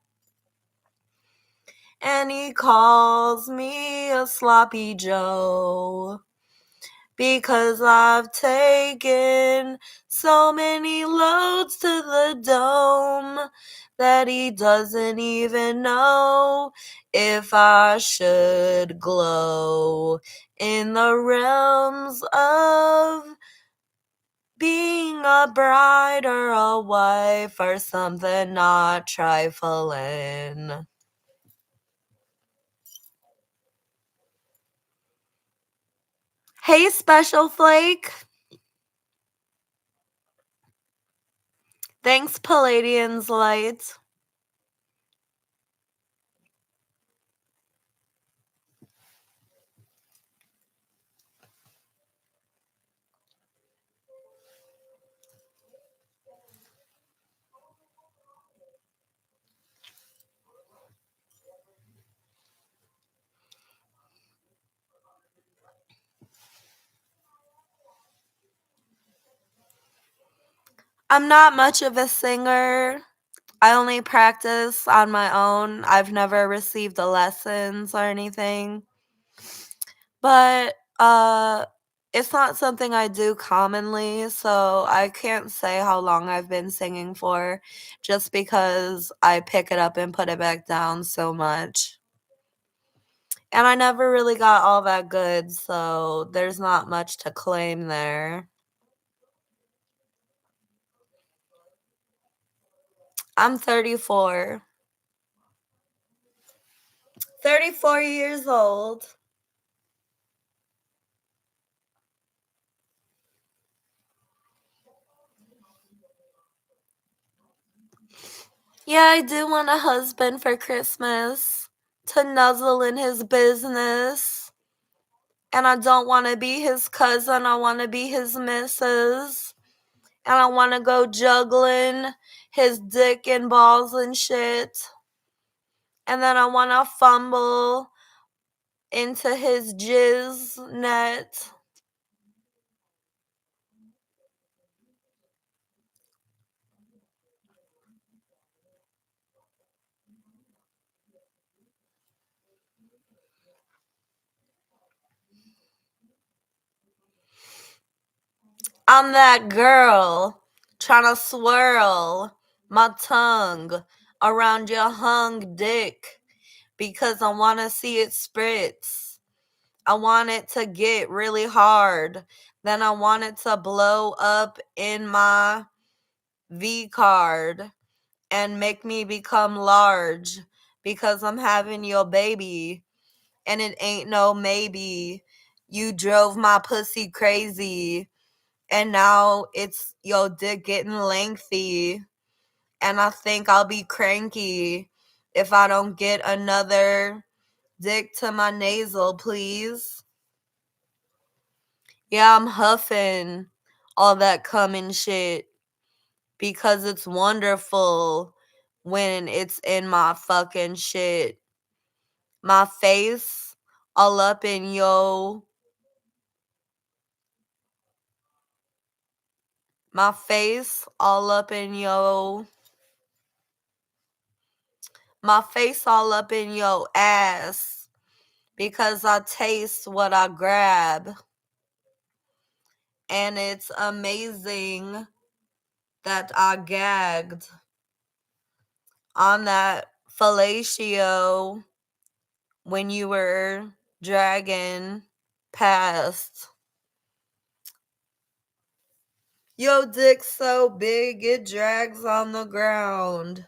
And he calls me a sloppy Joe, because I've taken so many loads to the dome that he doesn't even know if I should glow in the realms of being a bride or a wife or something not trifling. Hey, Special Flake. Thanks, Palladian's Light. I'm not much of a singer. I only practice on my own. I've never received the lessons or anything. But it's not something I do commonly, so I can't say how long I've been singing for just because I pick it up and put it back down so much. And I never really got all that good, so there's not much to claim there. I'm 34. 34 years old. Yeah, I do want a husband for Christmas to nuzzle in his business. And I don't want to be his cousin. I want to be his missus. And I want to go juggling his dick and balls and shit. And then I want to fumble into his jizz net. I'm that girl trying to swirl my tongue around your hung dick because I want to see it spritz. I want it to get really hard. Then I want it to blow up in my V card and make me become large because I'm having your baby and it ain't no maybe. You drove my pussy crazy and now it's your dick getting lengthy and I think I'll be cranky if I don't get another dick to my nasal, please. Yeah, I'm huffing all that cum and shit because it's wonderful when it's in my fucking shit. My face all up in yo. My face all up in yo. My face all up in yo ass because I taste what I grab. And it's amazing that I gagged on that fellatio when you were dragging past. Yo dick's so big it drags on the ground.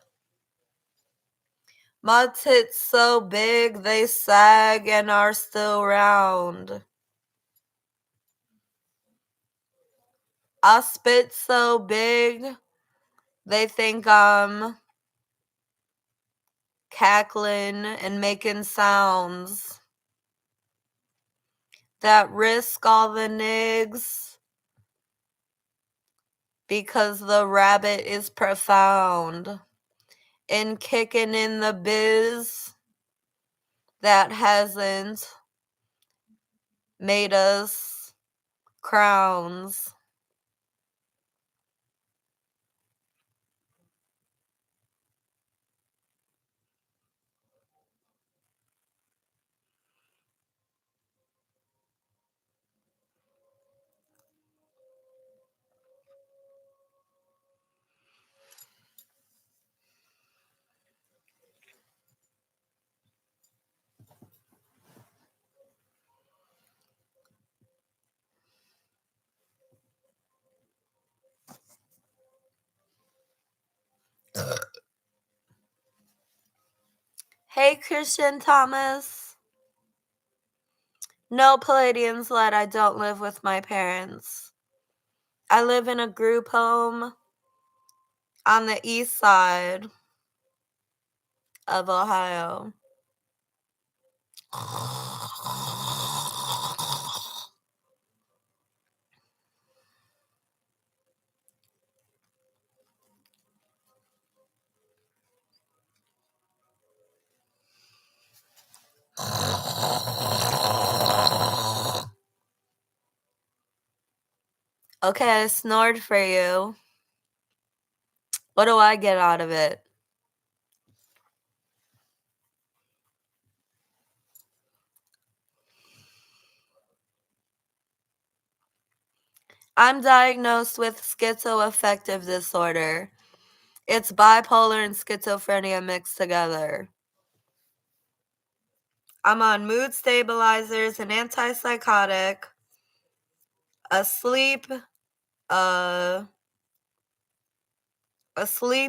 My tits so big they sag and are still round. I spit so big they think I'm cackling and making sounds that risk all the nigs because the rabbit is profound and kicking in the biz that hasn't made us crowns. Hey, Christian Thomas. No, Palladians led, I don't live with my parents. I live in a group home on the east side of Ohio. Okay, I snored for you. What do I get out of it? I'm diagnosed with schizoaffective disorder. It's bipolar and schizophrenia mixed together. I'm on mood stabilizers, an antipsychotic, a sleep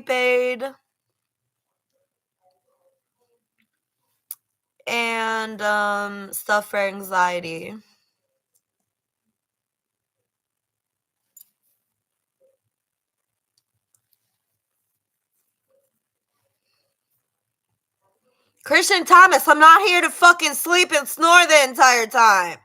aid, and stuff for anxiety. Christian Thomas, I'm not here to fucking sleep and snore the entire time.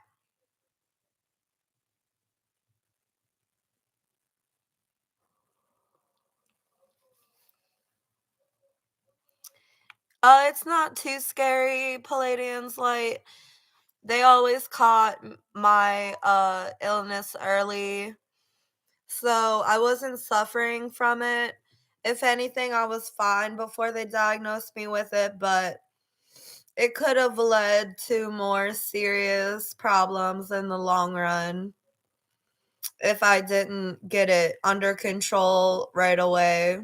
It's not too scary, Palladians. Like, they always caught my illness early, so I wasn't suffering from it. If anything, I was fine before they diagnosed me with it, but it could have led to more serious problems in the long run if I didn't get it under control right away.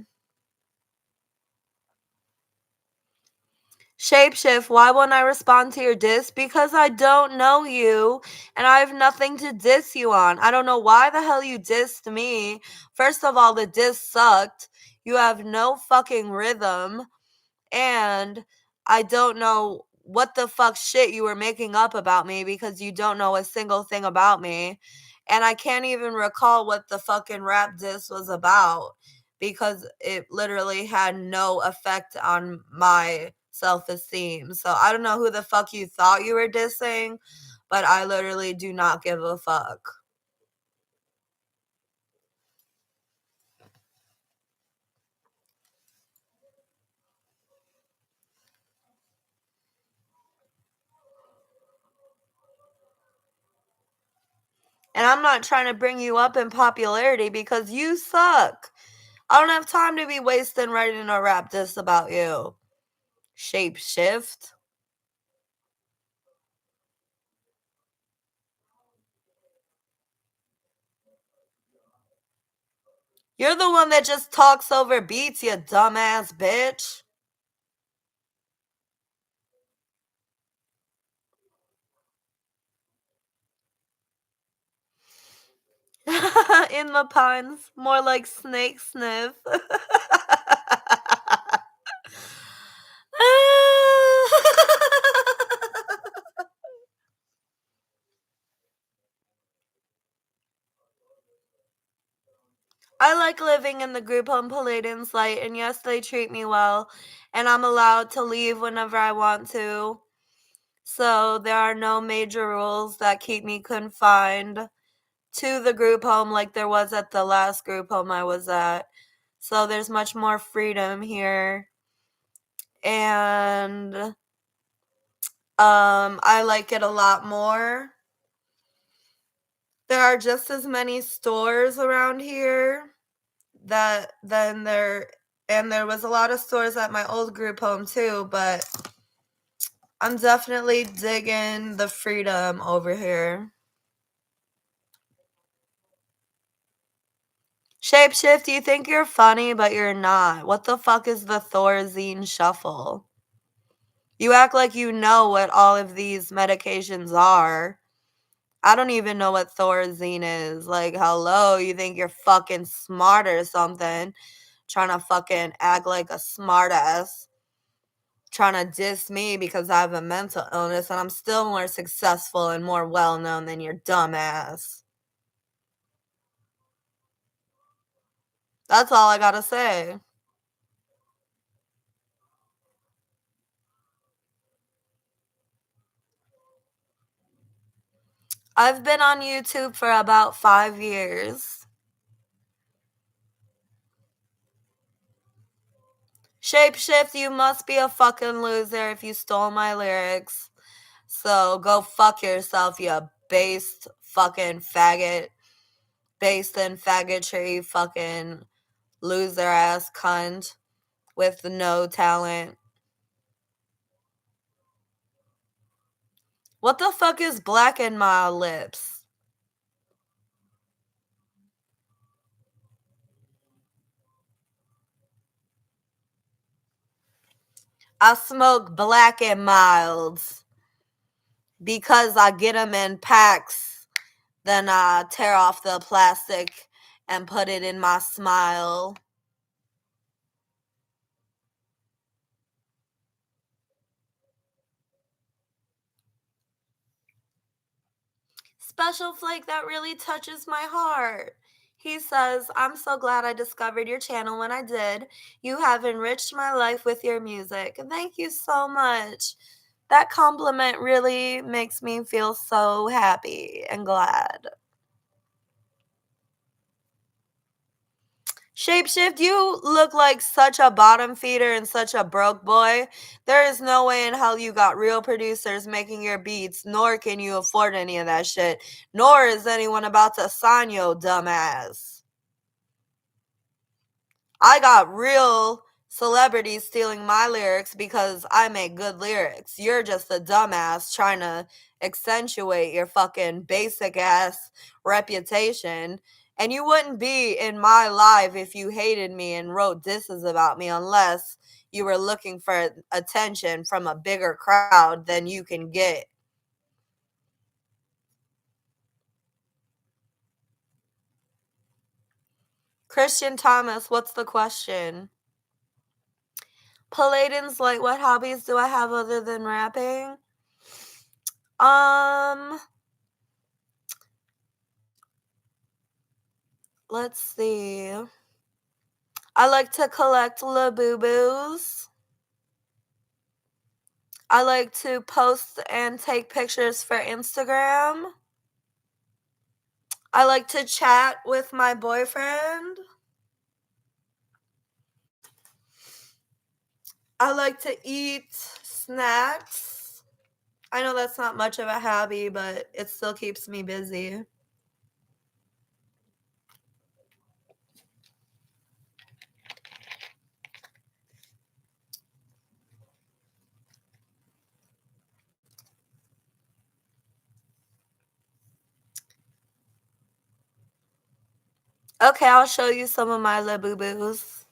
Shapeshift, why won't I respond to your diss? Because I don't know you and I have nothing to diss you on. I don't know why the hell you dissed me. First of all, the diss sucked. You have no fucking rhythm. And I don't know what the fuck shit you were making up about me because you don't know a single thing about me. And I can't even recall what the fucking rap diss was about because it literally had no effect on my self-esteem. So I don't know who the fuck you thought you were dissing, but I literally do not give a fuck. And I'm not trying to bring you up in popularity because you suck. I don't have time to be wasting writing a rap diss about you. Shapeshift. You're the one that just talks over beats, you dumbass bitch. In the puns, more like snake sniff. I like living in the group home Paladin's Light, and yes, they treat me well, and I'm allowed to leave whenever I want to. So there are no major rules that keep me confined to the group home like there was at the last group home I was at. So there's much more freedom here. And I like it a lot more. There are just as many stores around here and there was a lot of stores at my old group home too, but I'm definitely digging the freedom over here. Shapeshift, you think you're funny, but you're not. What the fuck is the Thorazine shuffle? You act like you know what all of these medications are. I don't even know what Thorazine is. Like, hello, you think you're fucking smart or something? Trying to fucking act like a smartass. Trying to diss me because I have a mental illness and I'm still more successful and more well known than your dumb ass. That's all I gotta say. I've been on YouTube for about 5 years. Shapeshift, you must be a fucking loser if you stole my lyrics. So go fuck yourself, you based fucking faggot. Based in faggotry, fucking loser ass cunt with no talent. What the fuck is black in my lips? I smoke black and milds because I get them in packs. Then I tear off the plastic and put it in my smile. Special Flake, that really touches my heart. He says, I'm so glad I discovered your channel when I did. You have enriched my life with your music. Thank you so much. That compliment really makes me feel so happy and glad. Shapeshift, you look like such a bottom feeder and such a broke boy. There is no way in hell you got real producers making your beats, nor can you afford any of that shit. Nor is anyone about to sign your dumbass. I got real celebrities stealing my lyrics because I make good lyrics. You're just a dumbass trying to accentuate your fucking basic ass reputation. And you wouldn't be in my live if you hated me and wrote disses about me unless you were looking for attention from a bigger crowd than you can get. Christian Thomas, what's the question? Paladin's Light, what hobbies do I have other than rapping? Let's see. I like to collect Labubu's. I like to post and take pictures for Instagram. I like to chat with my boyfriend. I like to eat snacks. I know that's not much of a hobby, but it still keeps me busy. Okay, I'll show you some of my Labubu's.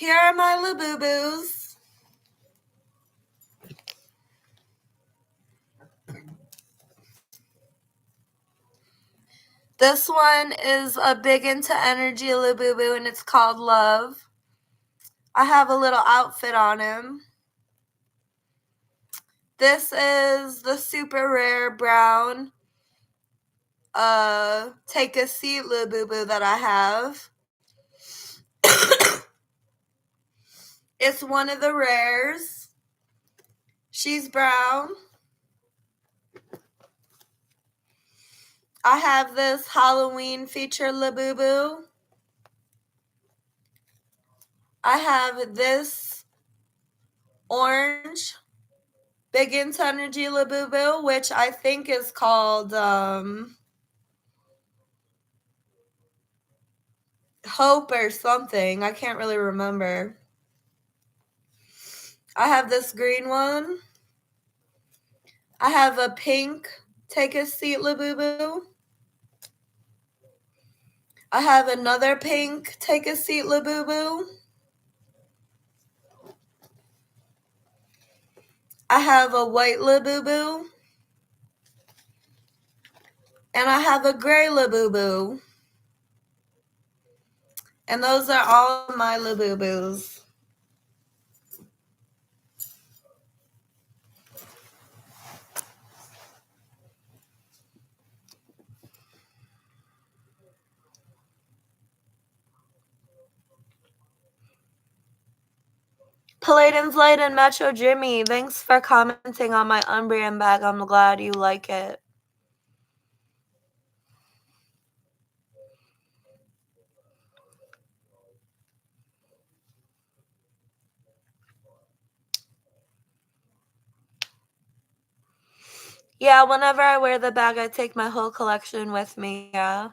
Here are my Labubu's. This one is a Big Into Energy Labubu, and it's called Love. I have a little outfit on him. This is the super rare brown Take a Seat Labubu that I have. It's one of the rares. She's brown. I have this Halloween feature Labubu. I have this orange Big Into Energy Labubu, which I think is called Hope or something. I can't really remember. I have this green one. I have a pink Take a Seat Labubu. I have another pink Take a Seat Labubu. I have a white Labubu. And I have a gray Labubu. And those are all my Labubus. Paladin's Light and Metro Jimmy, thanks for commenting on my Umbrian bag. I'm glad you like it. Yeah, whenever I wear the bag, I take my whole collection with me, yeah.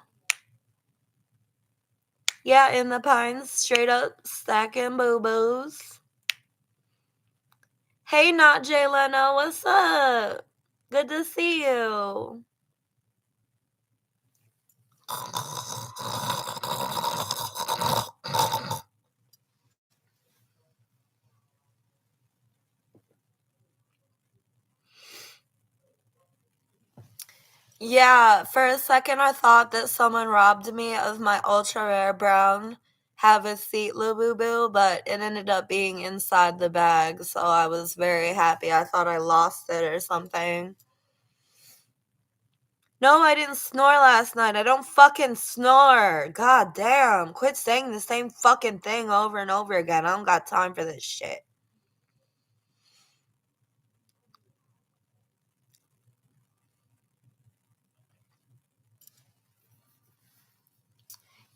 Yeah, in the pines, straight up stacking boo-boos. Hey, Not Jay Leno, what's up? Good to see you. Yeah, for a second I thought that someone robbed me of my ultra rare brown Have a Seat Labubu, but it ended up being inside the bag, so I was very happy. I thought I lost it or something. No, I didn't snore last night. I don't fucking snore. God damn. Quit saying the same fucking thing over and over again. I don't got time for this shit.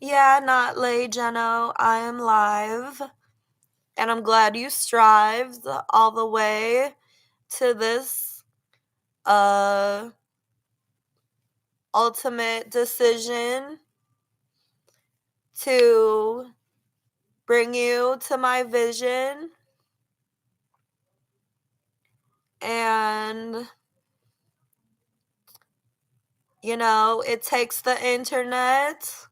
Yeah, not late, Jeno. I am live. And I'm glad you strived all the way to this ultimate decision to bring you to my vision. And you know, it takes the internet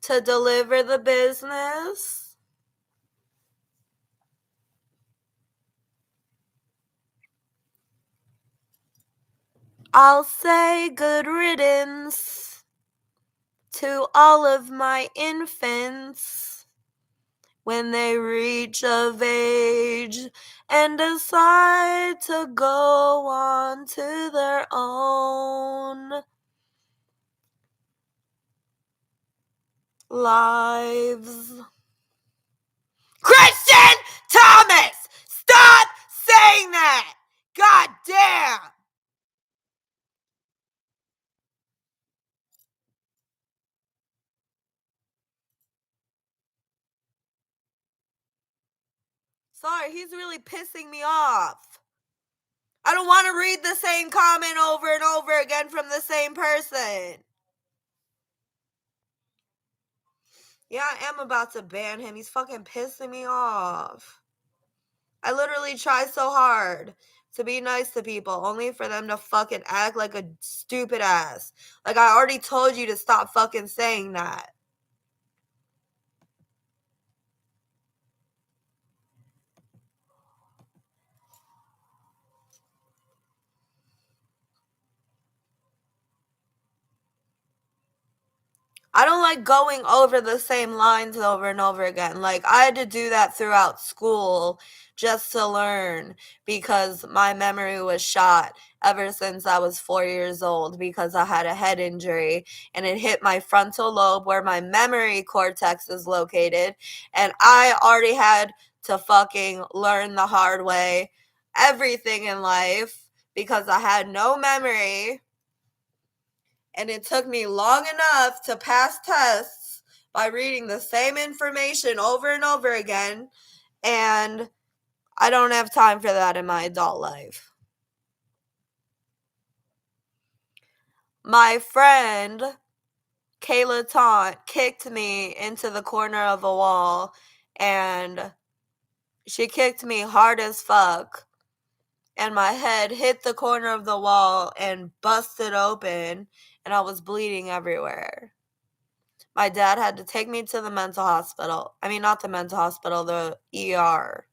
to deliver the business. I'll say good riddance to all of my infants when they reach of age and decide to go on to their own lives. Christian Thomas! Stop saying that! God damn! Sorry, he's really pissing me off. I don't want to read the same comment over and over again from the same person. Yeah, I am about to ban him. He's fucking pissing me off. I literally try so hard to be nice to people, only for them to fucking act like a stupid ass. Like, I already told you to stop fucking saying that. I don't like going over the same lines over and over again. Like, I had to do that throughout school just to learn because my memory was shot ever since I was 4 years old because I had a head injury and it hit my frontal lobe where my memory cortex is located. And I already had to fucking learn the hard way everything in life because I had no memory. And it took me long enough to pass tests by reading the same information over and over again. And I don't have time for that in my adult life. My friend, Kayla Taunt, kicked me into the corner of a wall. And she kicked me hard as fuck. And my head hit the corner of the wall and busted open. And I was bleeding everywhere. My dad had to take me to the mental hospital. I mean, not the mental hospital, the ER.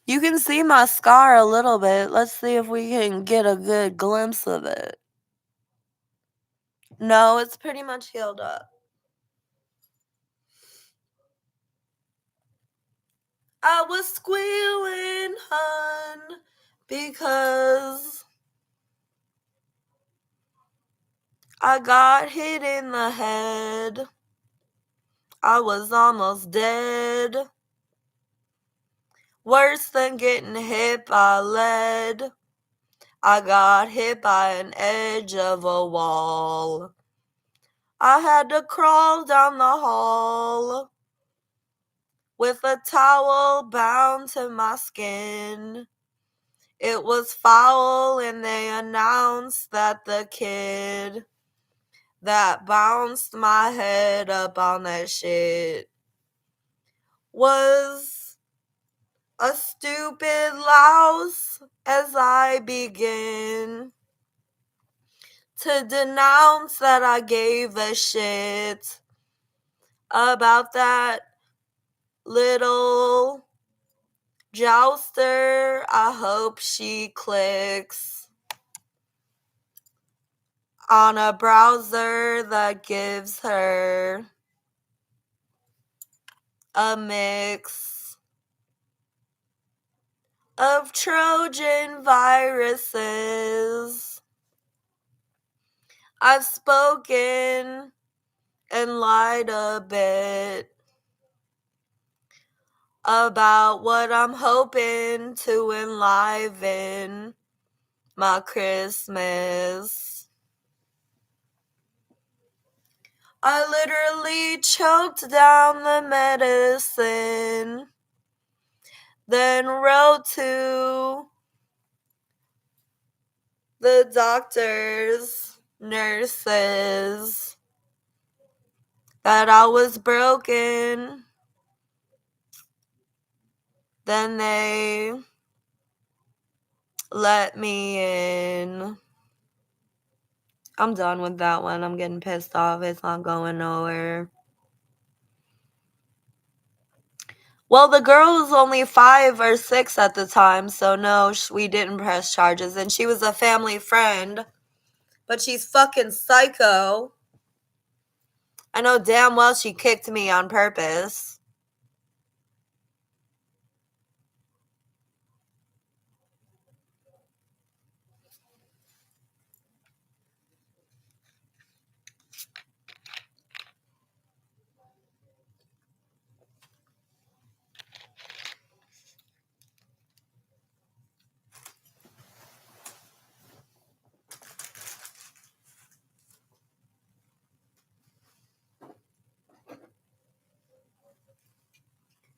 You can see my scar a little bit. Let's see if we can get a good glimpse of it. No, it's pretty much healed up. I was squealing, hun, because I got hit in the head. I was almost dead. Worse than getting hit by lead. I got hit by an edge of a wall. I had to crawl down the hall with a towel bound to my skin. It was foul, and they announced that the kid that bounced my head up on that shit was a stupid louse as I begin to denounce that I gave a shit about that little jouster. I hope she clicks on a browser that gives her a mix of Trojan viruses. I've spoken and lied a bit about what I'm hoping to enliven my Christmas. I literally choked down the medicine, then wrote to the doctors, nurses, that I was broken. Then they let me in. I'm done with that one. I'm getting pissed off. It's not going nowhere. Well, the girl was only 5 or 6 at the time, so no, we didn't press charges. And she was a family friend, but she's fucking psycho. I know damn well she kicked me on purpose.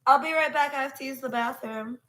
I'll be right back. I have to use the bathroom.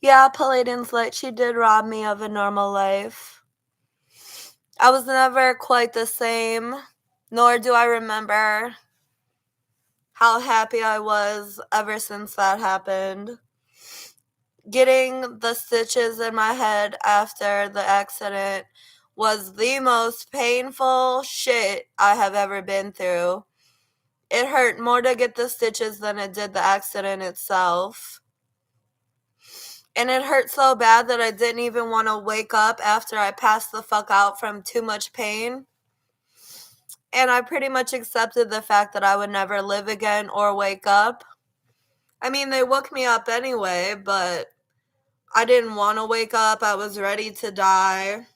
Yeah, Paladin's Light, she did rob me of a normal life. I was never quite the same, nor do I remember how happy I was ever since that happened. Getting the stitches in my head after the accident was the most painful shit I have ever been through. It hurt more to get the stitches than it did the accident itself. And it hurt so bad that I didn't even want to wake up after I passed the fuck out from too much pain. And I pretty much accepted the fact that I would never live again or wake up. I mean, they woke me up anyway, but I didn't want to wake up. I was ready to die.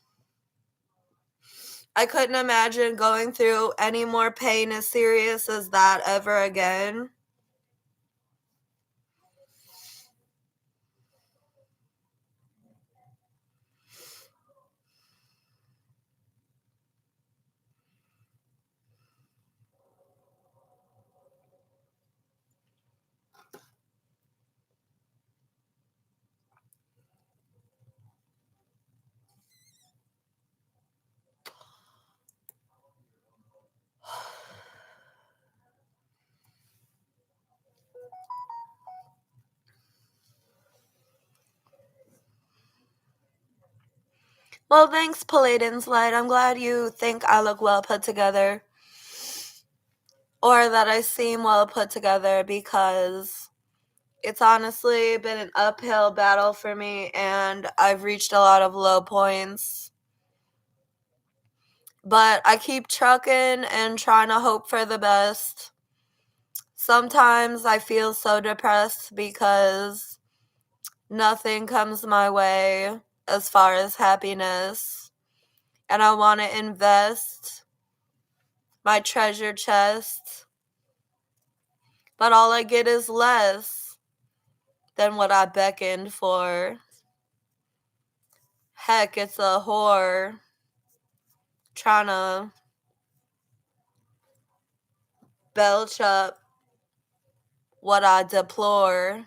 I couldn't imagine going through any more pain as serious as that ever again. Well, thanks, Paladin's Light. I'm glad you think I look well put together. Or that I seem well put together, because it's honestly been an uphill battle for me and I've reached a lot of low points. But I keep trucking and trying to hope for the best. Sometimes I feel so depressed because nothing comes my way as far as happiness. And I want to invest my treasure chest, but all I get is less than what I beckoned for. Heck, it's a whore trying to belch up what I deplore.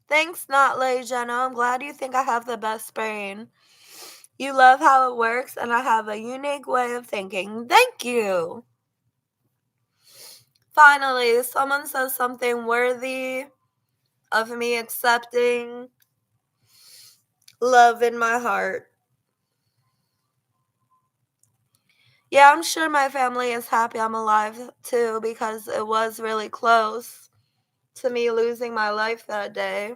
Thanks, Not Lay Jenna. I'm glad you think I have the best brain. You love how it works, and I have a unique way of thinking. Thank you. Finally, someone says something worthy of me accepting love in my heart. Yeah, I'm sure my family is happy I'm alive too, because it was really close to me losing my life that day.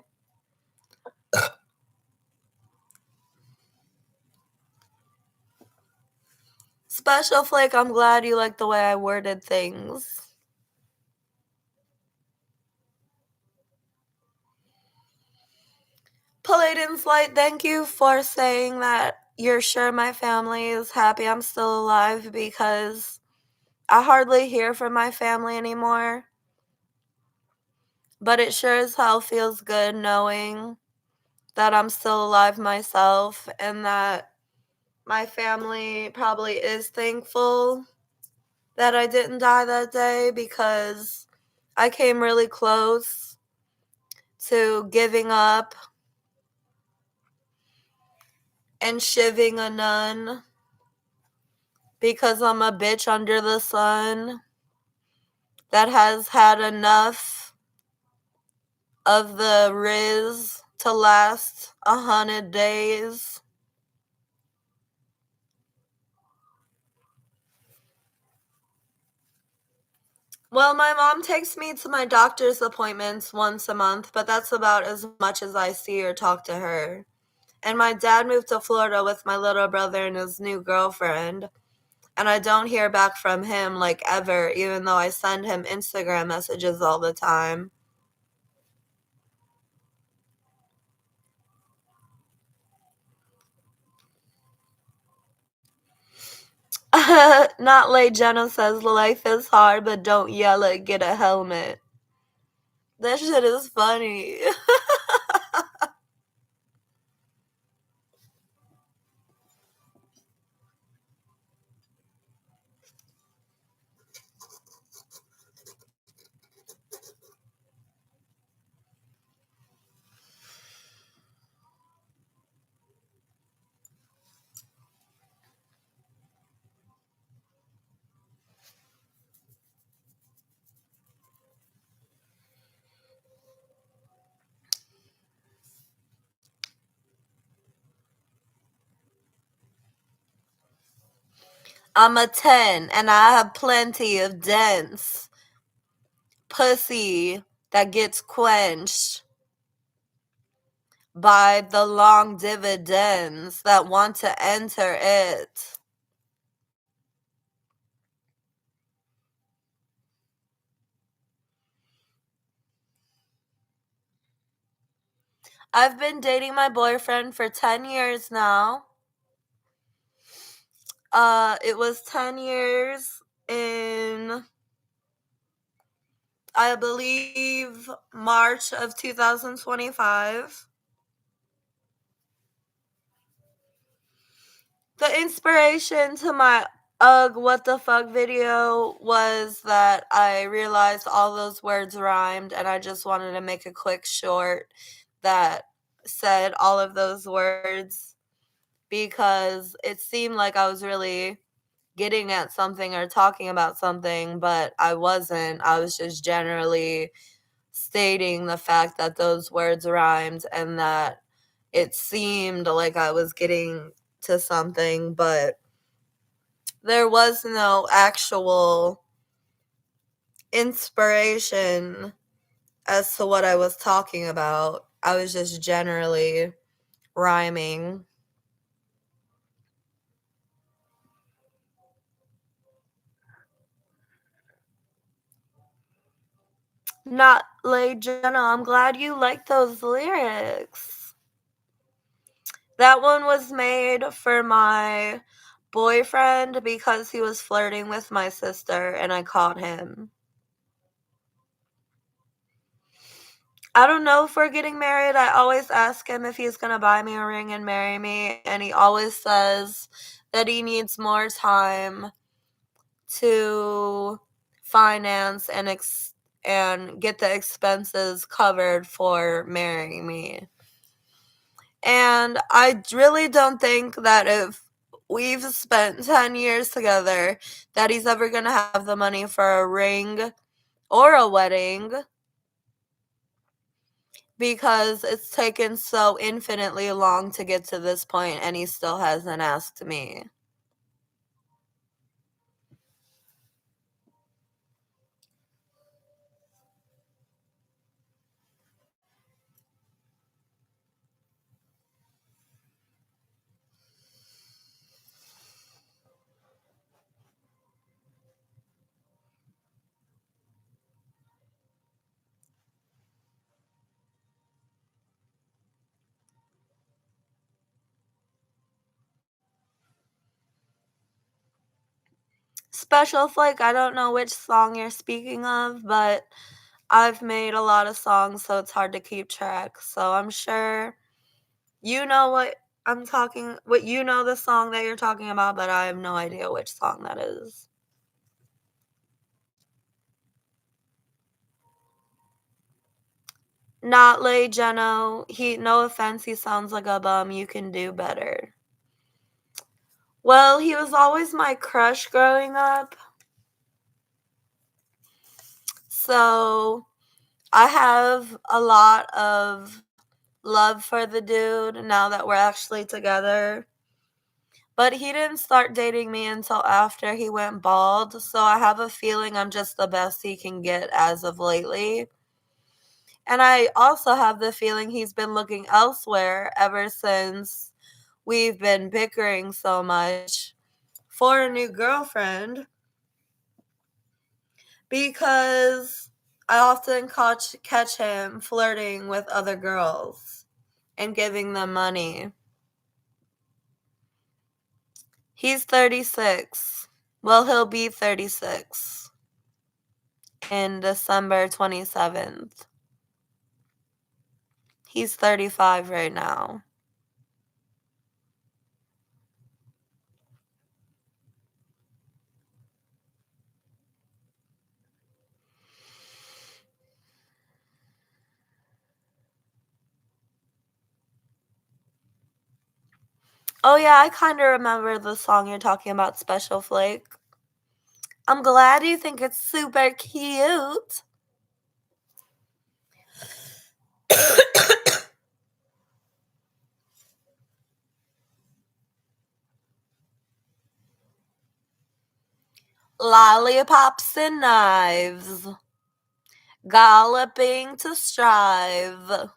Special Flake, I'm glad you like the way I worded things. Paladin's Light, thank you for saying that you're sure my family is happy I'm still alive, because I hardly hear from my family anymore. But it sure as hell feels good knowing that I'm still alive myself, and that my family probably is thankful that I didn't die that day, because I came really close to giving up and shivving a nun because I'm a bitch under the sun that has had enough of the Riz to last 100 days. Well, my mom takes me to my doctor's appointments once a month, but that's about as much as I see or talk to her. And my dad moved to Florida with my little brother and his new girlfriend. And I don't hear back from him, like, ever, even though I send him Instagram messages all the time. Not late Jenna says life is hard, but don't yell it, get a helmet. That shit is funny. I'm a 10 and I have plenty of dense pussy that gets quenched by the long dividends that want to enter it. I've been dating my boyfriend for 10 years now. It was 10 years in, I believe, March of 2025. The inspiration to my ugh what the fuck video was that I realized all those words rhymed and I just wanted to make a quick short that said all of those words because it seemed like I was really getting at something or talking about something, but I wasn't. I was just generally stating the fact that those words rhymed and that it seemed like I was getting to something, but there was no actual inspiration as to what I was talking about. I was just generally rhyming. Not late Jenna, I'm glad you like those lyrics. That one was made for my boyfriend because he was flirting with my sister and I caught him. I don't know if we're getting married. I always ask him if he's going to buy me a ring and marry me, and he always says that he needs more time to finance and get the expenses covered for marrying me. And I really don't think that if we've spent 10 years together that he's ever going to have the money for a ring or a wedding because it's taken so infinitely long to get to this point and he still hasn't asked me. Special Flake, I don't know which song you're speaking of, but I've made a lot of songs, so it's hard to keep track. So I'm sure you know you know the song that you're talking about, but I have no idea which song that is. Not Lay Jeno. No offense, he sounds like a bum. You can do better. Well, he was always my crush growing up. So I have a lot of love for the dude now that we're actually together. But he didn't start dating me until after he went bald, so I have a feeling I'm just the best he can get as of lately. And I also have the feeling he's been looking elsewhere ever since we've been bickering so much for a new girlfriend because I often catch him flirting with other girls and giving them money. He's 36. Well, he'll be 36 in December 27th. He's 35 right now. Oh yeah, I kind of remember the song you're talking about, Special Flake. I'm glad you think it's super cute. Lollipops and knives, galloping to strive,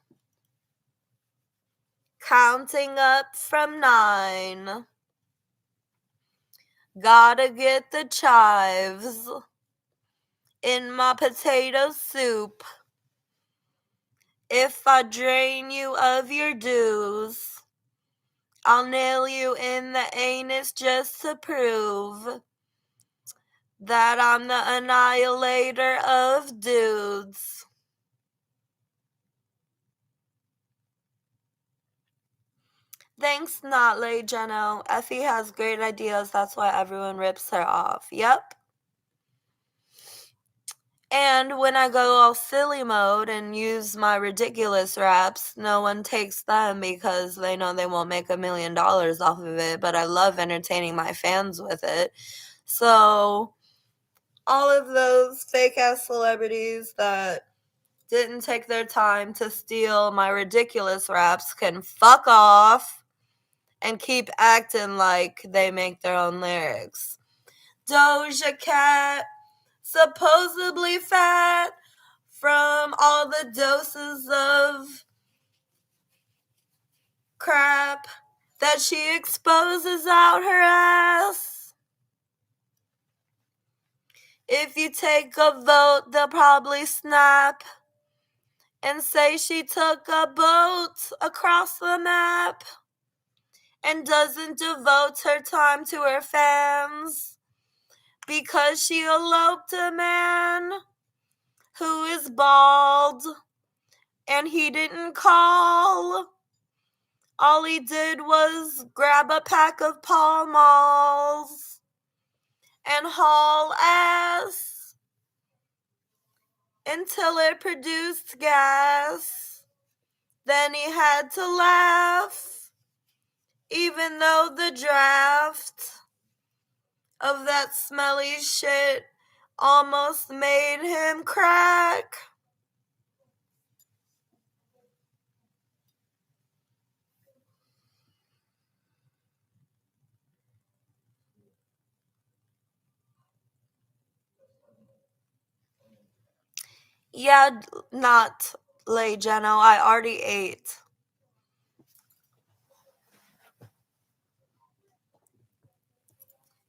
counting up from 9. Gotta get the chives in my potato soup. If I drain you of your dues, I'll nail you in the anus just to prove that I'm the annihilator of dudes. Thanks, Notley Jeno. Effie has great ideas. That's why everyone rips her off. Yep. And when I go all silly mode and use my ridiculous raps, no one takes them because they know they won't make $1 million off of it. But I love entertaining my fans with it. So all of those fake ass celebrities that didn't take their time to steal my ridiculous raps can fuck off and keep acting like they make their own lyrics. Doja Cat, supposedly fat from all the doses of crap that she exposes out her ass. If you take a vote, they'll probably snap and say she took a boat across the map and doesn't devote her time to her fans because she eloped a man who is bald and he didn't call. All he did was grab a pack of Pall Malls and haul ass until it produced gas. Then he had to laugh, even though the draft of that smelly shit almost made him crack. Yeah, not Lay Jeno. I already ate.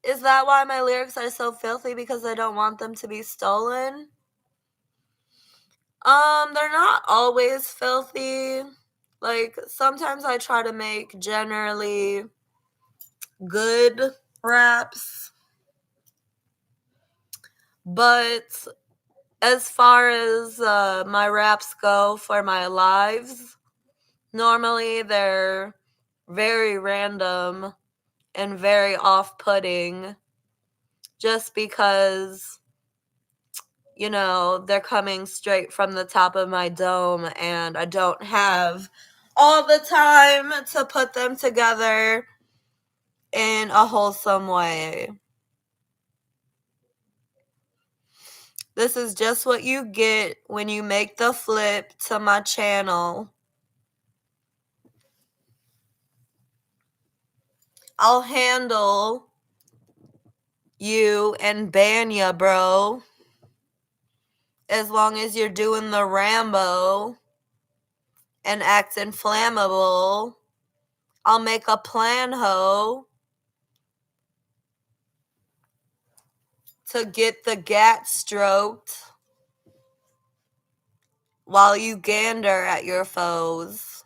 Is that why my lyrics are so filthy? Because I don't want them to be stolen? They're not always filthy. Like, sometimes I try to make generally good raps. But as far as my raps go for my lives, normally they're very random and very off-putting just because, you know, they're coming straight from the top of my dome and I don't have all the time to put them together in a wholesome way. This is just what you get when you make the flip to my channel. I'll handle you and ban ya, bro. As long as you're doing the Rambo and acting flammable, I'll make a plan, ho, to get the gat stroked while you gander at your foes.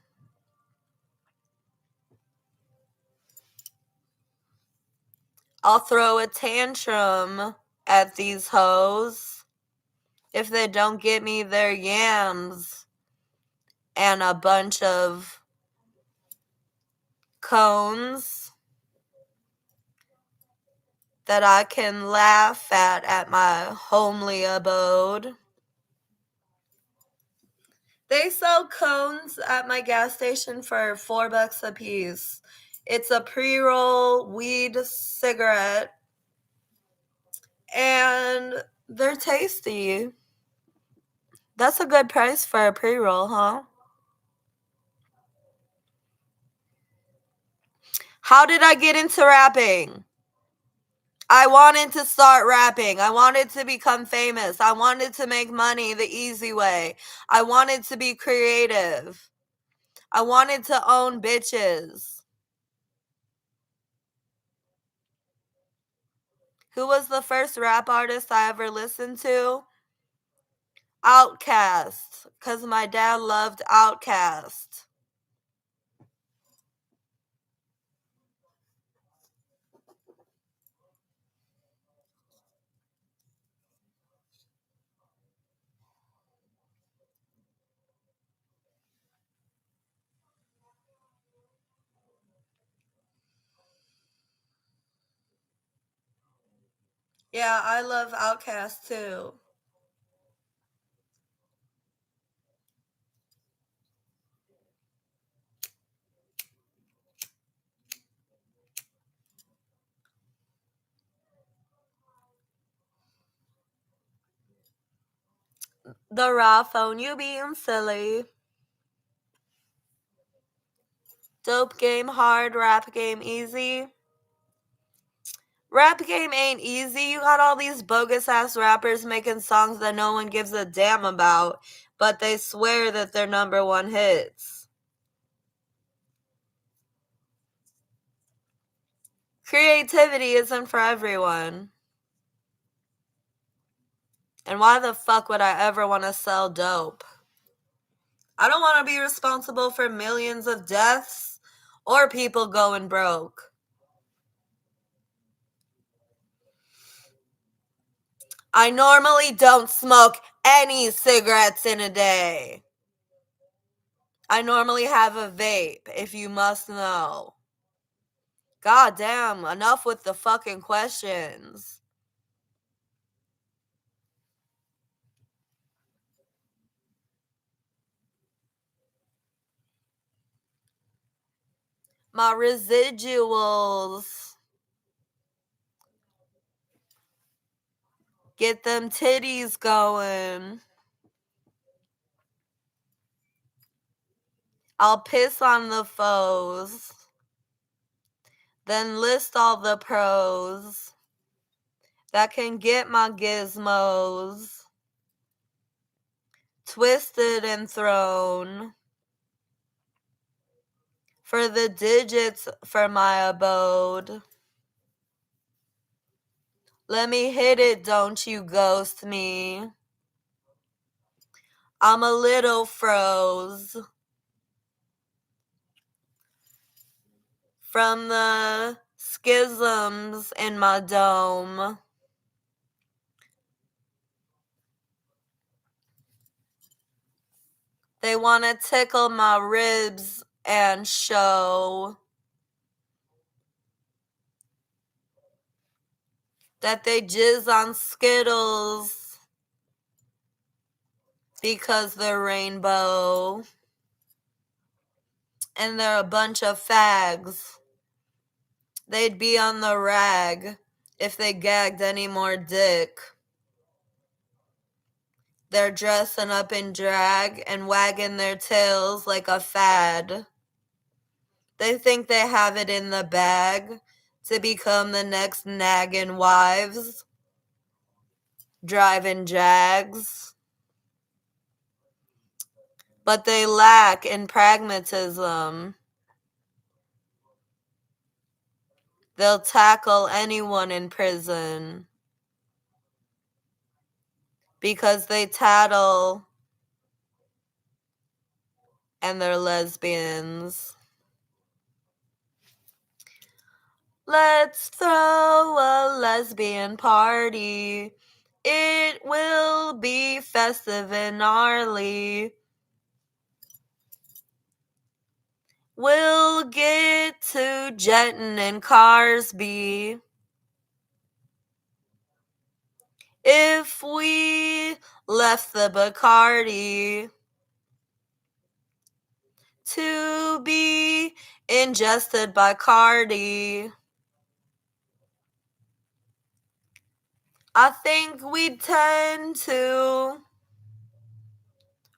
I'll throw a tantrum at these hoes if they don't get me their yams and a bunch of cones that I can laugh at my homely abode. They sell cones at my gas station for $4 a piece. It's a pre-roll weed cigarette, and they're tasty. That's a good price for a pre-roll, huh? How did I get into rapping? I wanted to start rapping. I wanted to become famous. I wanted to make money the easy way. I wanted to be creative. I wanted to own bitches. Who was the first rap artist I ever listened to? Outkast, because my dad loved Outkast. Yeah, I love Outkast too. The raw phone, you being silly. Dope game hard, rap game easy. Rap game ain't easy. You got all these bogus ass rappers making songs that no one gives a damn about, but they swear that they're #1 hits. Creativity isn't for everyone. And why the fuck would I ever want to sell dope? I don't want to be responsible for millions of deaths or people going broke. I normally don't smoke any cigarettes in a day. I normally have a vape, if you must know. God damn, enough with the fucking questions. My residuals. Get them titties going. I'll piss on the foes. Then list all the pros that can get my gizmos twisted and thrown. For the digits for my abode. Let me hit it, don't you ghost me. I'm a little froze from the schisms in my dome. They want to tickle my ribs and show that they jizz on Skittles because they're rainbow. And they're a bunch of fags. They'd be on the rag if they gagged any more dick. They're dressing up in drag and wagging their tails like a fad. They think they have it in the bag to become the next nagging wives, driving jags. But they lack in pragmatism. They'll tackle anyone in prison because they tattle and they're lesbians. Let's throw a lesbian party. It will be festive and gnarly. We'll get to jetting and Carsby. If we left the Bacardi to be ingested by Cardi, I think we tend to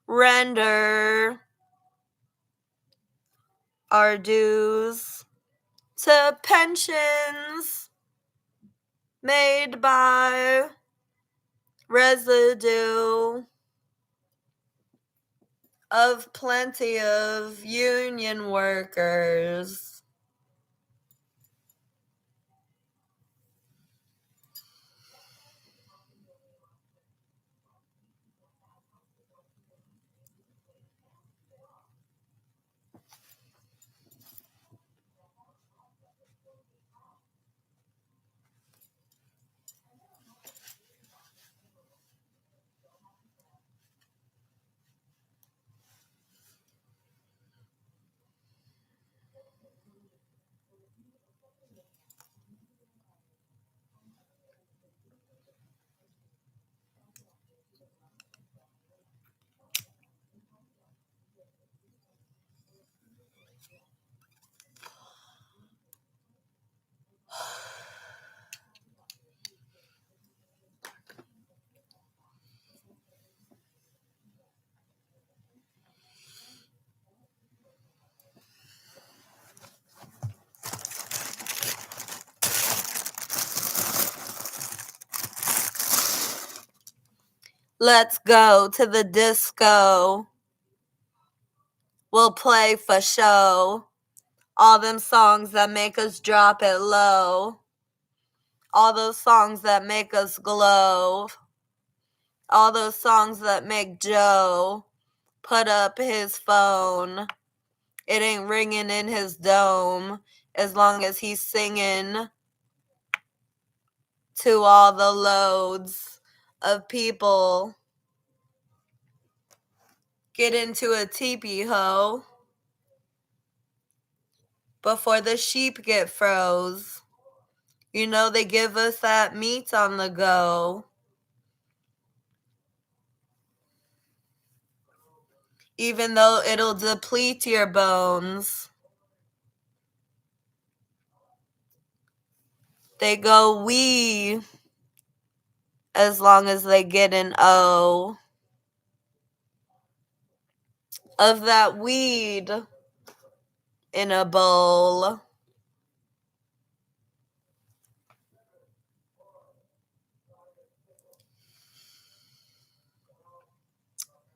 render our dues to pensions made by residue of plenty of union workers. Let's go to the disco. We'll play for show. All them songs that make us drop it low. All those songs that make us glow. All those songs that make Joe put up his phone. It ain't ringing in his dome as long as he's singing to all the loads of people. Get into a teepee hoe before the sheep get froze. You know they give us that meat on the go. Even though it'll deplete your bones. They go wee as long as they get an O of that weed in a bowl.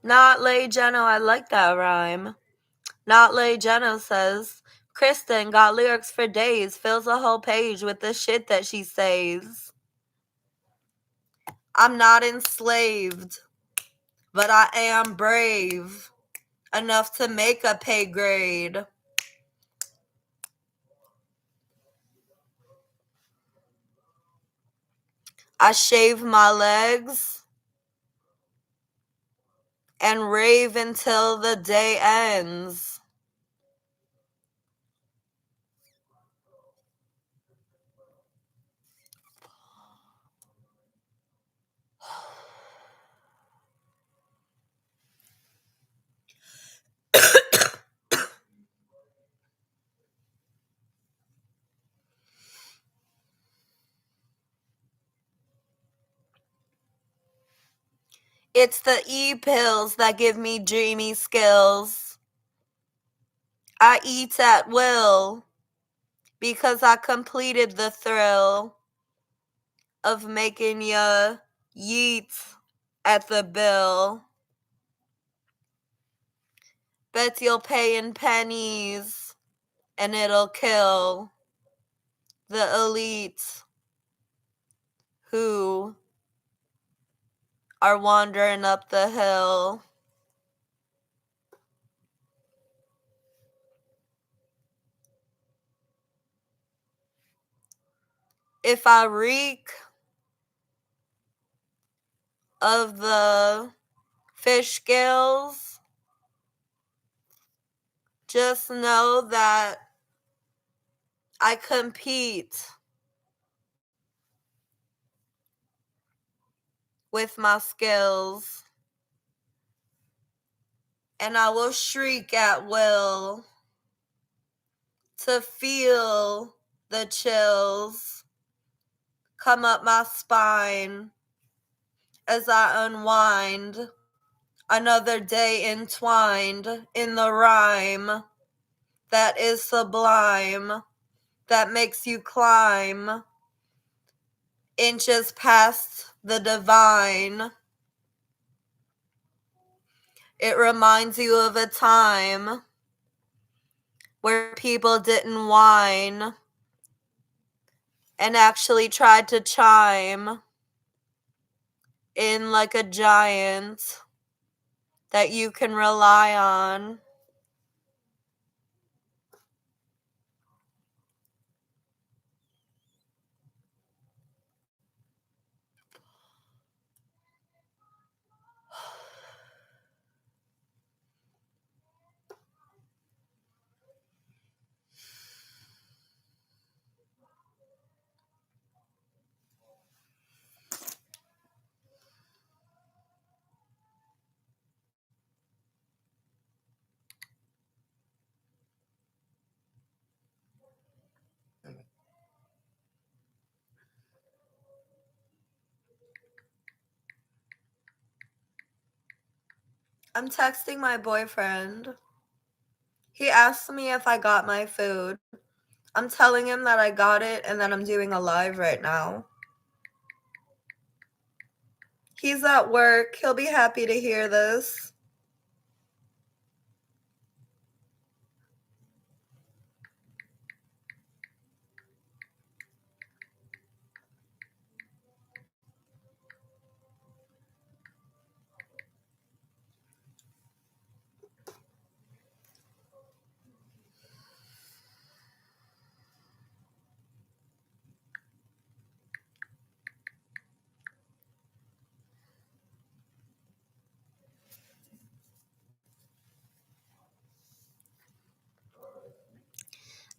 Not Lay Jeno, I like that rhyme. Not Lay Jeno says, Kristen got lyrics for days, fills a whole page with the shit that she says. I'm not enslaved, but I am brave enough to make a pay grade. I shave my legs and rave until the day ends. It's the E-pills that give me dreamy skills. I eat at will because I completed the thrill of making ya yeet at the bill. Bet you'll pay in pennies and it'll kill the elite who are wandering up the hill. if I reek of the fish scales, just know that I compete with my skills, and I will shriek at will to feel the chills come up my spine as I unwind another day entwined in the rhyme that is sublime, that makes you climb inches past the divine. It reminds you of a time where people didn't whine and actually tried to chime in like a giant that you can rely on. I'm texting my boyfriend. He asked me if I got my food. I'm telling him that I got it and that I'm doing a live right now. He's at work. He'll be happy to hear this.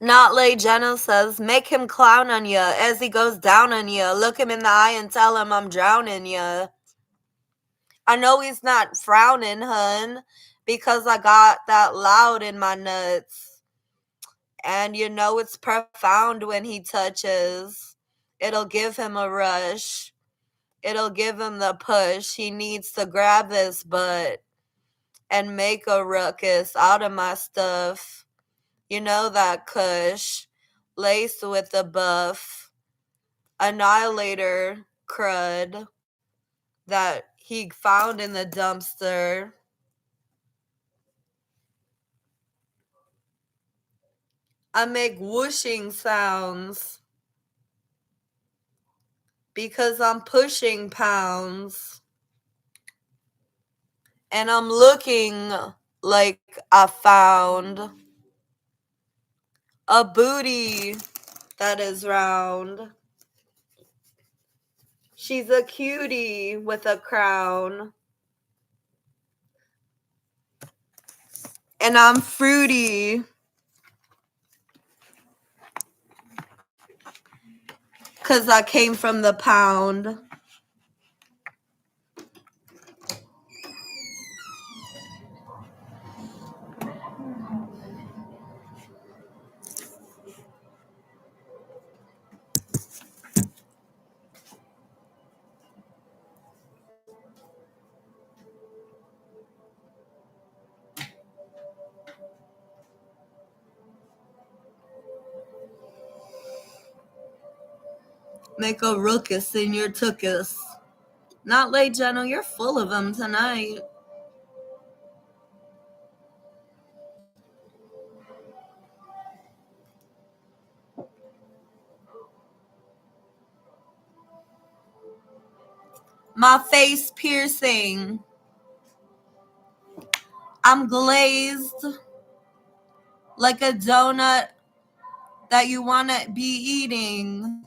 Not Lay Jenna says, make him clown on ya as he goes down on ya. Look him in the eye and tell him I'm drowning ya. I know he's not frowning, hun, because I got that loud in my nuts. And you know it's profound when he touches. It'll give him a rush. It'll give him the push. He needs to grab this butt and make a ruckus out of my stuff. You know that kush, laced with the buff, annihilator crud that he found in the dumpster. I make whooshing sounds because I'm pushing pounds and I'm looking like I found a booty that is round. She's a cutie with a crown. And I'm fruity. Because I came from the pound. Make a ruckus in your tuckus. Not late, Jenna. You're full of them tonight. My face piercing. I'm glazed like a donut that you want to be eating.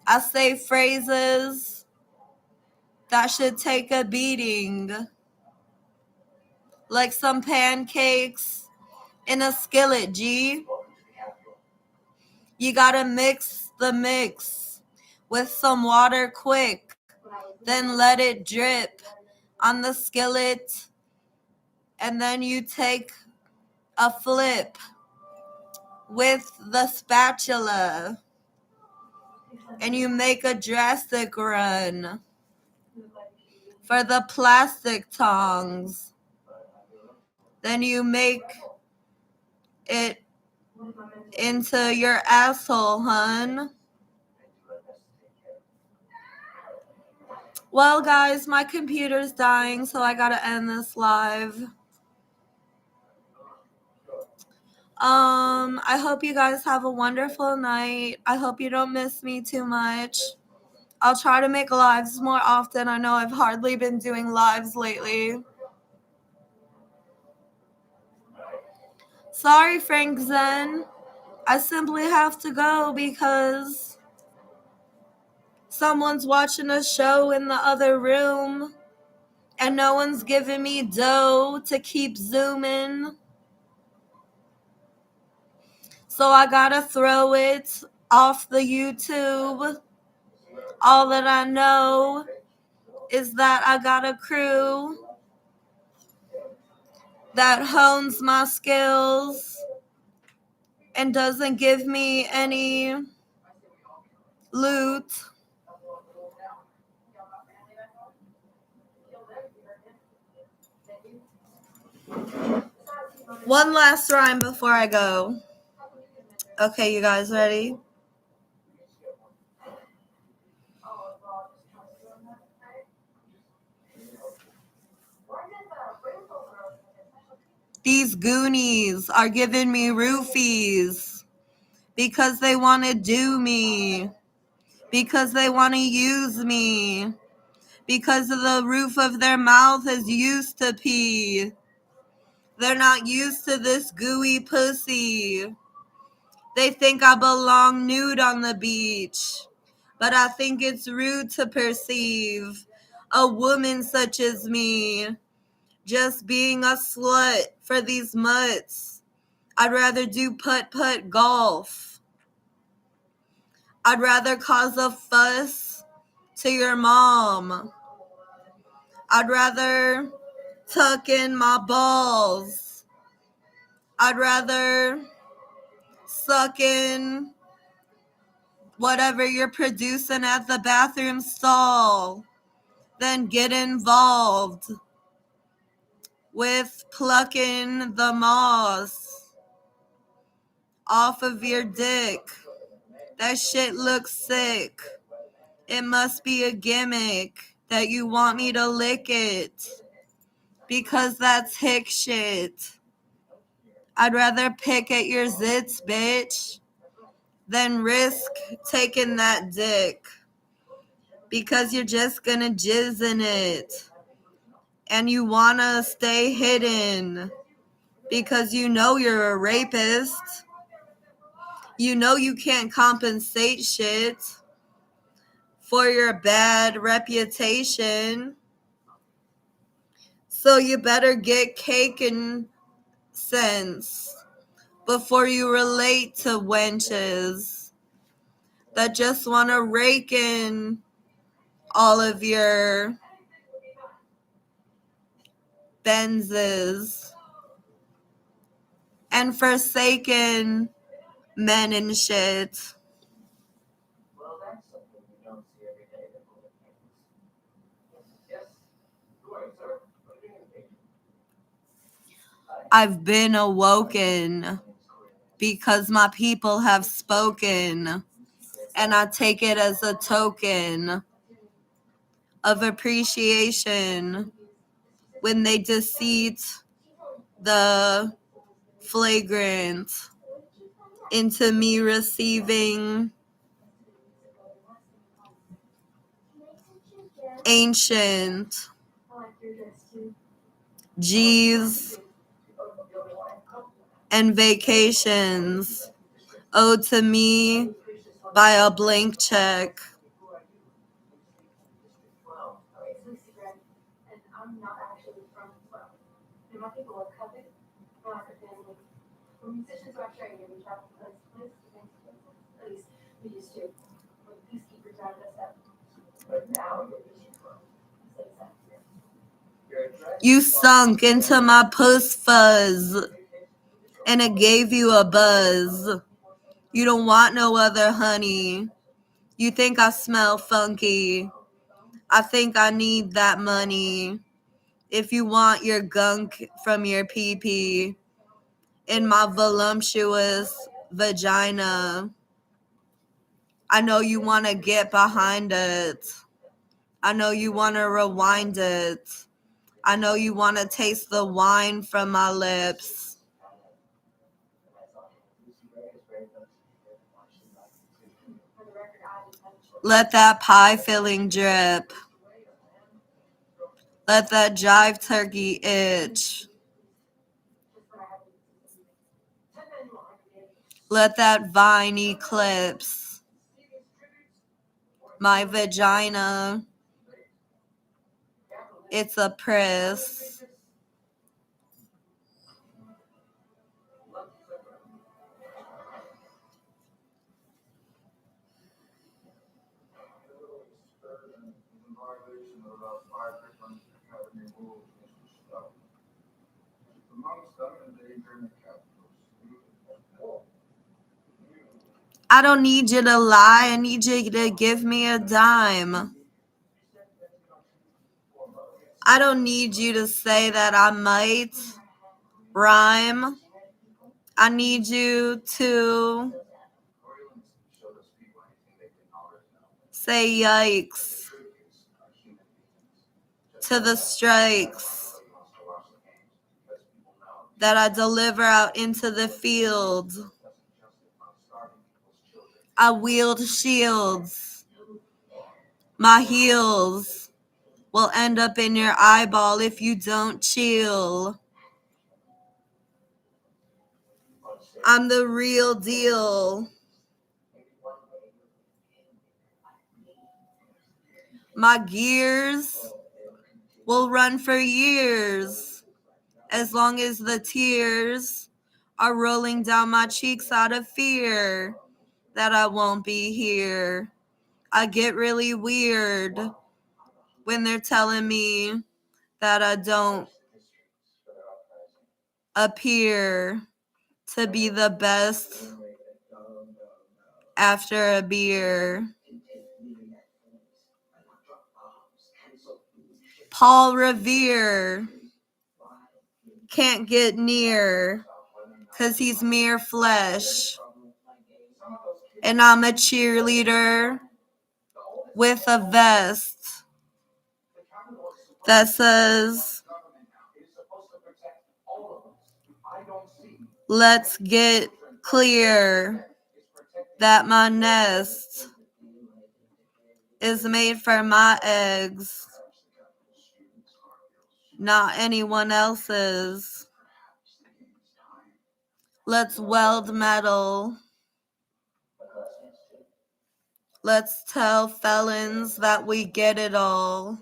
I say phrases that should take a beating, like some pancakes in a skillet, G. You gotta mix the mix with some water quick, then let it drip on the skillet, and then you take a flip with the spatula and you make a drastic run for the plastic tongs. Then you make it into your asshole, hun. Well, guys, my computer's dying, so I gotta end this live. I hope you guys have a wonderful night. I hope you don't miss me too much. I'll try to make lives more often. I know I've hardly been doing lives lately. Sorry, Frank Zen. I simply have to go because someone's watching a show in the other room and no one's giving me dough to keep zooming. So I gotta throw it off the YouTube. All that I know is that I got a crew that hones my skills and doesn't give me any loot. One last rhyme before I go. Okay, you guys ready? These Goonies are giving me roofies because they want to do me, because they want to use me, because of the roof of their mouth is used to pee. They're not used to this gooey pussy. They think I belong nude on the beach, but I think it's rude to perceive a woman such as me just being a slut for these mutts. I'd rather do putt-putt golf. I'd rather cause a fuss to your mom. I'd rather tuck in my balls. I'd rather suck in whatever you're producing at the bathroom stall than get involved with plucking the moss off of your dick. That shit looks sick. It must be a gimmick that you want me to lick it because that's hick shit. I'd rather pick at your zits, bitch, than risk taking that dick because you're just gonna jizz in it and you wanna stay hidden because you know you're a rapist. You know you can't compensate shit for your bad reputation. So you better get cake and sense before you relate to wenches that just want to rake in all of your Benzes and forsaken men and shit. Well, that's something you don't see every day. Yes, who are you, sir? What do you mean? I've been awoken because my people have spoken, and I take it as a token of appreciation when they deceit the flagrant into me receiving ancient G's and vacations owed to me by a blank check. my people are covered. My family. We're musicians who are trained and we travel from place to place to place to place. At least we used to. When the peacekeepers rounded us up. But now you're just from. So exactly. You sunk into my puss fuzz, and it gave you a buzz. You don't want no other honey. You think I smell funky. I think I need that money. If you want your gunk from your pee-pee in my voluptuous vagina, I know you want to get behind it. I know you want to rewind it. I know you want to taste the wine from my lips. Let that pie filling drip. Let that jive turkey itch. Let that vine eclipse my vagina. It's a press. In violation of about 5 different academy rules, Mr. Stubb. Amongst them, endangering the capital's student. I don't need you to lie. I need you to give me a dime. I don't need you to say that I might rhyme. I need you to say yikes to the strikes that I deliver out into the field. I wield shields. My heels will end up in your eyeball if you don't chill. I'm the real deal. My gears will run for years as long as the tears are rolling down my cheeks out of fear that I won't be here. I get really weird when they're telling me that I don't appear to be the best after a beer. Paul Revere can't get near 'cause he's mere flesh. And I'm a cheerleader with a vest that says, let's get clear that my nest is made for my eggs, not anyone else's. Let's weld metal. Let's tell felons that we get it all.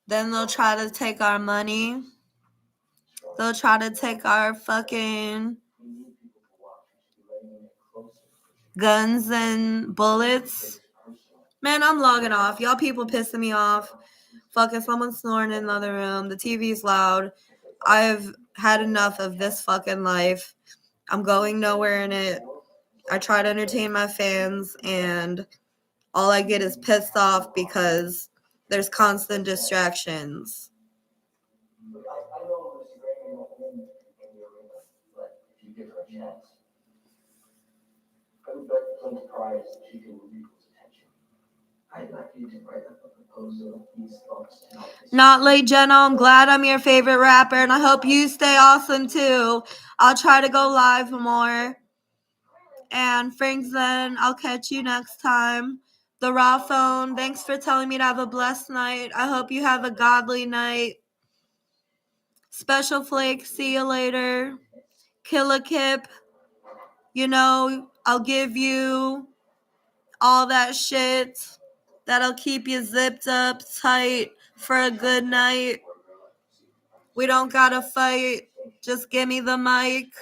Then they'll try to take our money. They'll try to take our fucking guns and bullets. Man, I'm logging off. Y'all people pissing me off. Fucking someone snoring in the other room. The TV's loud. I've had enough of this fucking life. I'm going nowhere in it. I try to entertain my fans, and all I get is pissed off because there's constant distractions. I know Mr. Graham in the arena, but if you give her a chance, I would bet plenty prize that she can win people's attention. I'd like you to write up a proposal, these thoughts, and all this. Not late, Jenna. I'm glad I'm your favorite rapper, and I hope you stay awesome too. I'll try to go live more. And Frank Zen, I'll catch you next time. The Raw Phone, thanks for telling me to have a blessed night. I hope you have a godly night. Special Flake, see you later. Killa Kip, you know, I'll give you all that shit that'll keep you zipped up tight for a good night. We don't gotta fight. Just give me the mic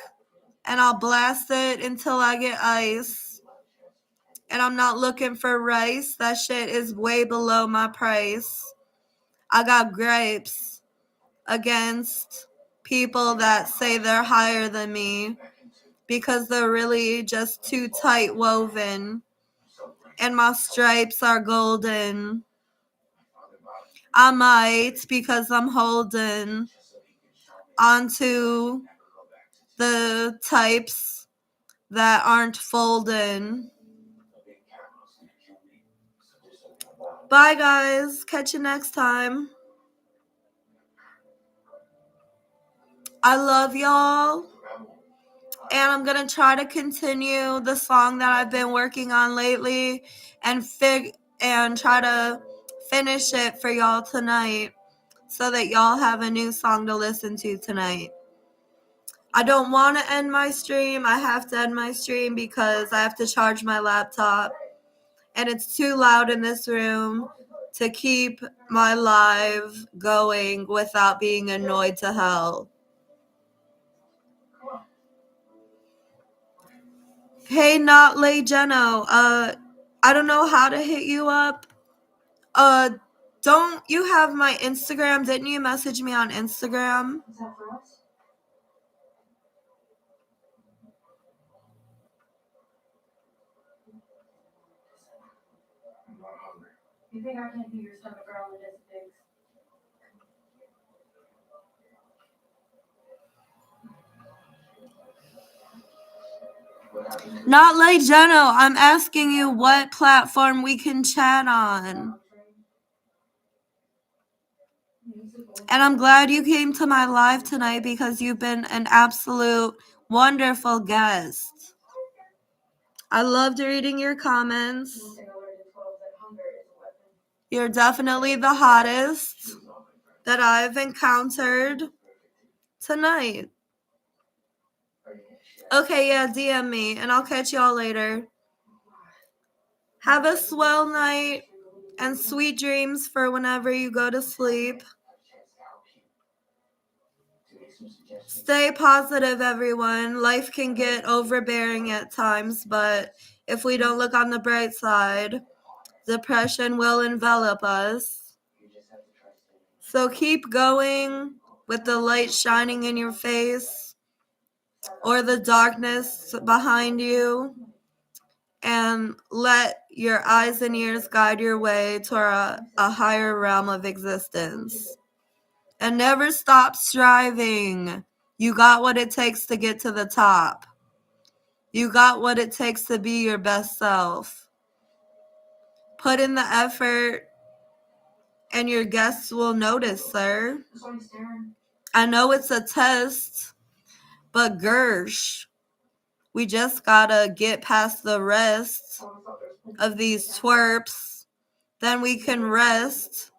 and I'll blast it until I get ice. And I'm not looking for rice. That shit is way below my price. I got gripes against people that say they're higher than me because they're really just too tight woven. And my stripes are golden. I might because I'm holding onto the types that aren't folding. Bye, guys. Catch you next time. I love y'all. And I'm going to try to continue the song that I've been working on lately and try to finish it for y'all tonight so that y'all have a new song to listen to tonight. I don't want to end my stream. I have to end my stream because I have to charge my laptop. And it's too loud in this room to keep my live going without being annoyed to hell. Hey, Not Lay Jeno. I don't know how to hit you up. Don't you have my Instagram? Didn't you message me on Instagram? Is that for us? I'm not hungry. You think I can't do your stomach growling as pigs? Not Lay Jeno. I'm asking you what platform we can chat on. And I'm glad you came to my live tonight because you've been an absolute wonderful guest. I loved reading your comments. One thing I learned in 12 is that hunger is a weapon. You're definitely the hottest that I've encountered tonight. Okay, yeah, DM me, and I'll catch y'all later. Have a swell night and sweet dreams for whenever you go to sleep. Stay positive, everyone. Life can get overbearing at times, but if we don't look on the bright side, depression will envelop us. So keep going with the light shining in your face or the darkness behind you, and let your eyes and ears guide your way to a higher realm of existence. And never stop striving. You got what it takes to get to the top. You got what it takes to be your best self. Put in the effort, and your guests will notice, sir. I know it's a test, but Gersh, we just gotta get past the rest of these twerps. Then we can rest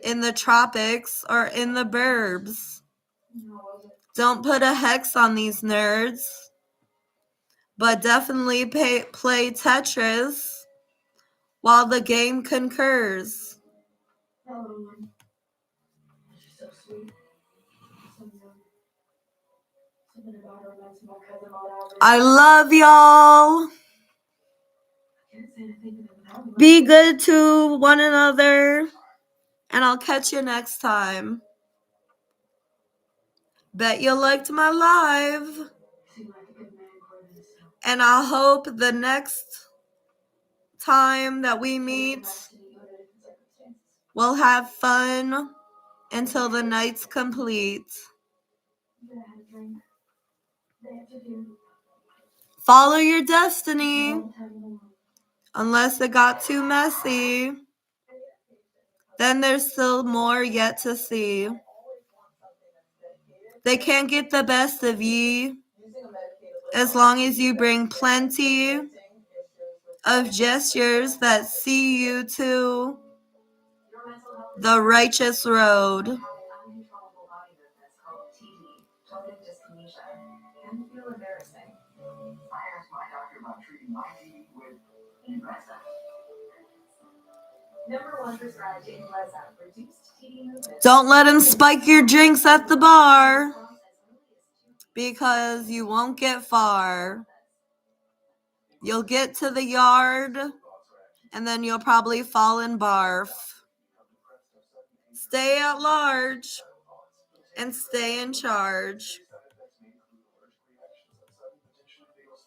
in the tropics or in the burbs. Don't put a hex on these nerds, but definitely play Tetris while the game concurs. She's so sweet. So young. Something about her reminds me of my cousin Laura. I love y'all. Can't say anything to them without me. Be good to one another, and I'll catch you next time. Bet you liked my live. Seem like a good man, Corbin. And I hope the next time that we meet, we'll have fun until the night's complete. Follow your destiny. Unless it got too messy, then there's still more yet to see. They can't get the best of ye as long as you bring plenty of gestures that see you to the righteous road. Uncontrollable body movements called TD, total dyskinesia, can feel embarrassing. I asked my doctor about treating my TB with Ingressa. #1 prescribed Inglesa reduced TD movement. Don't let him spike your drinks at the bar, because you won't get far. You'll get to the yard, and then you'll probably fall and barf. Stay at large and stay in charge.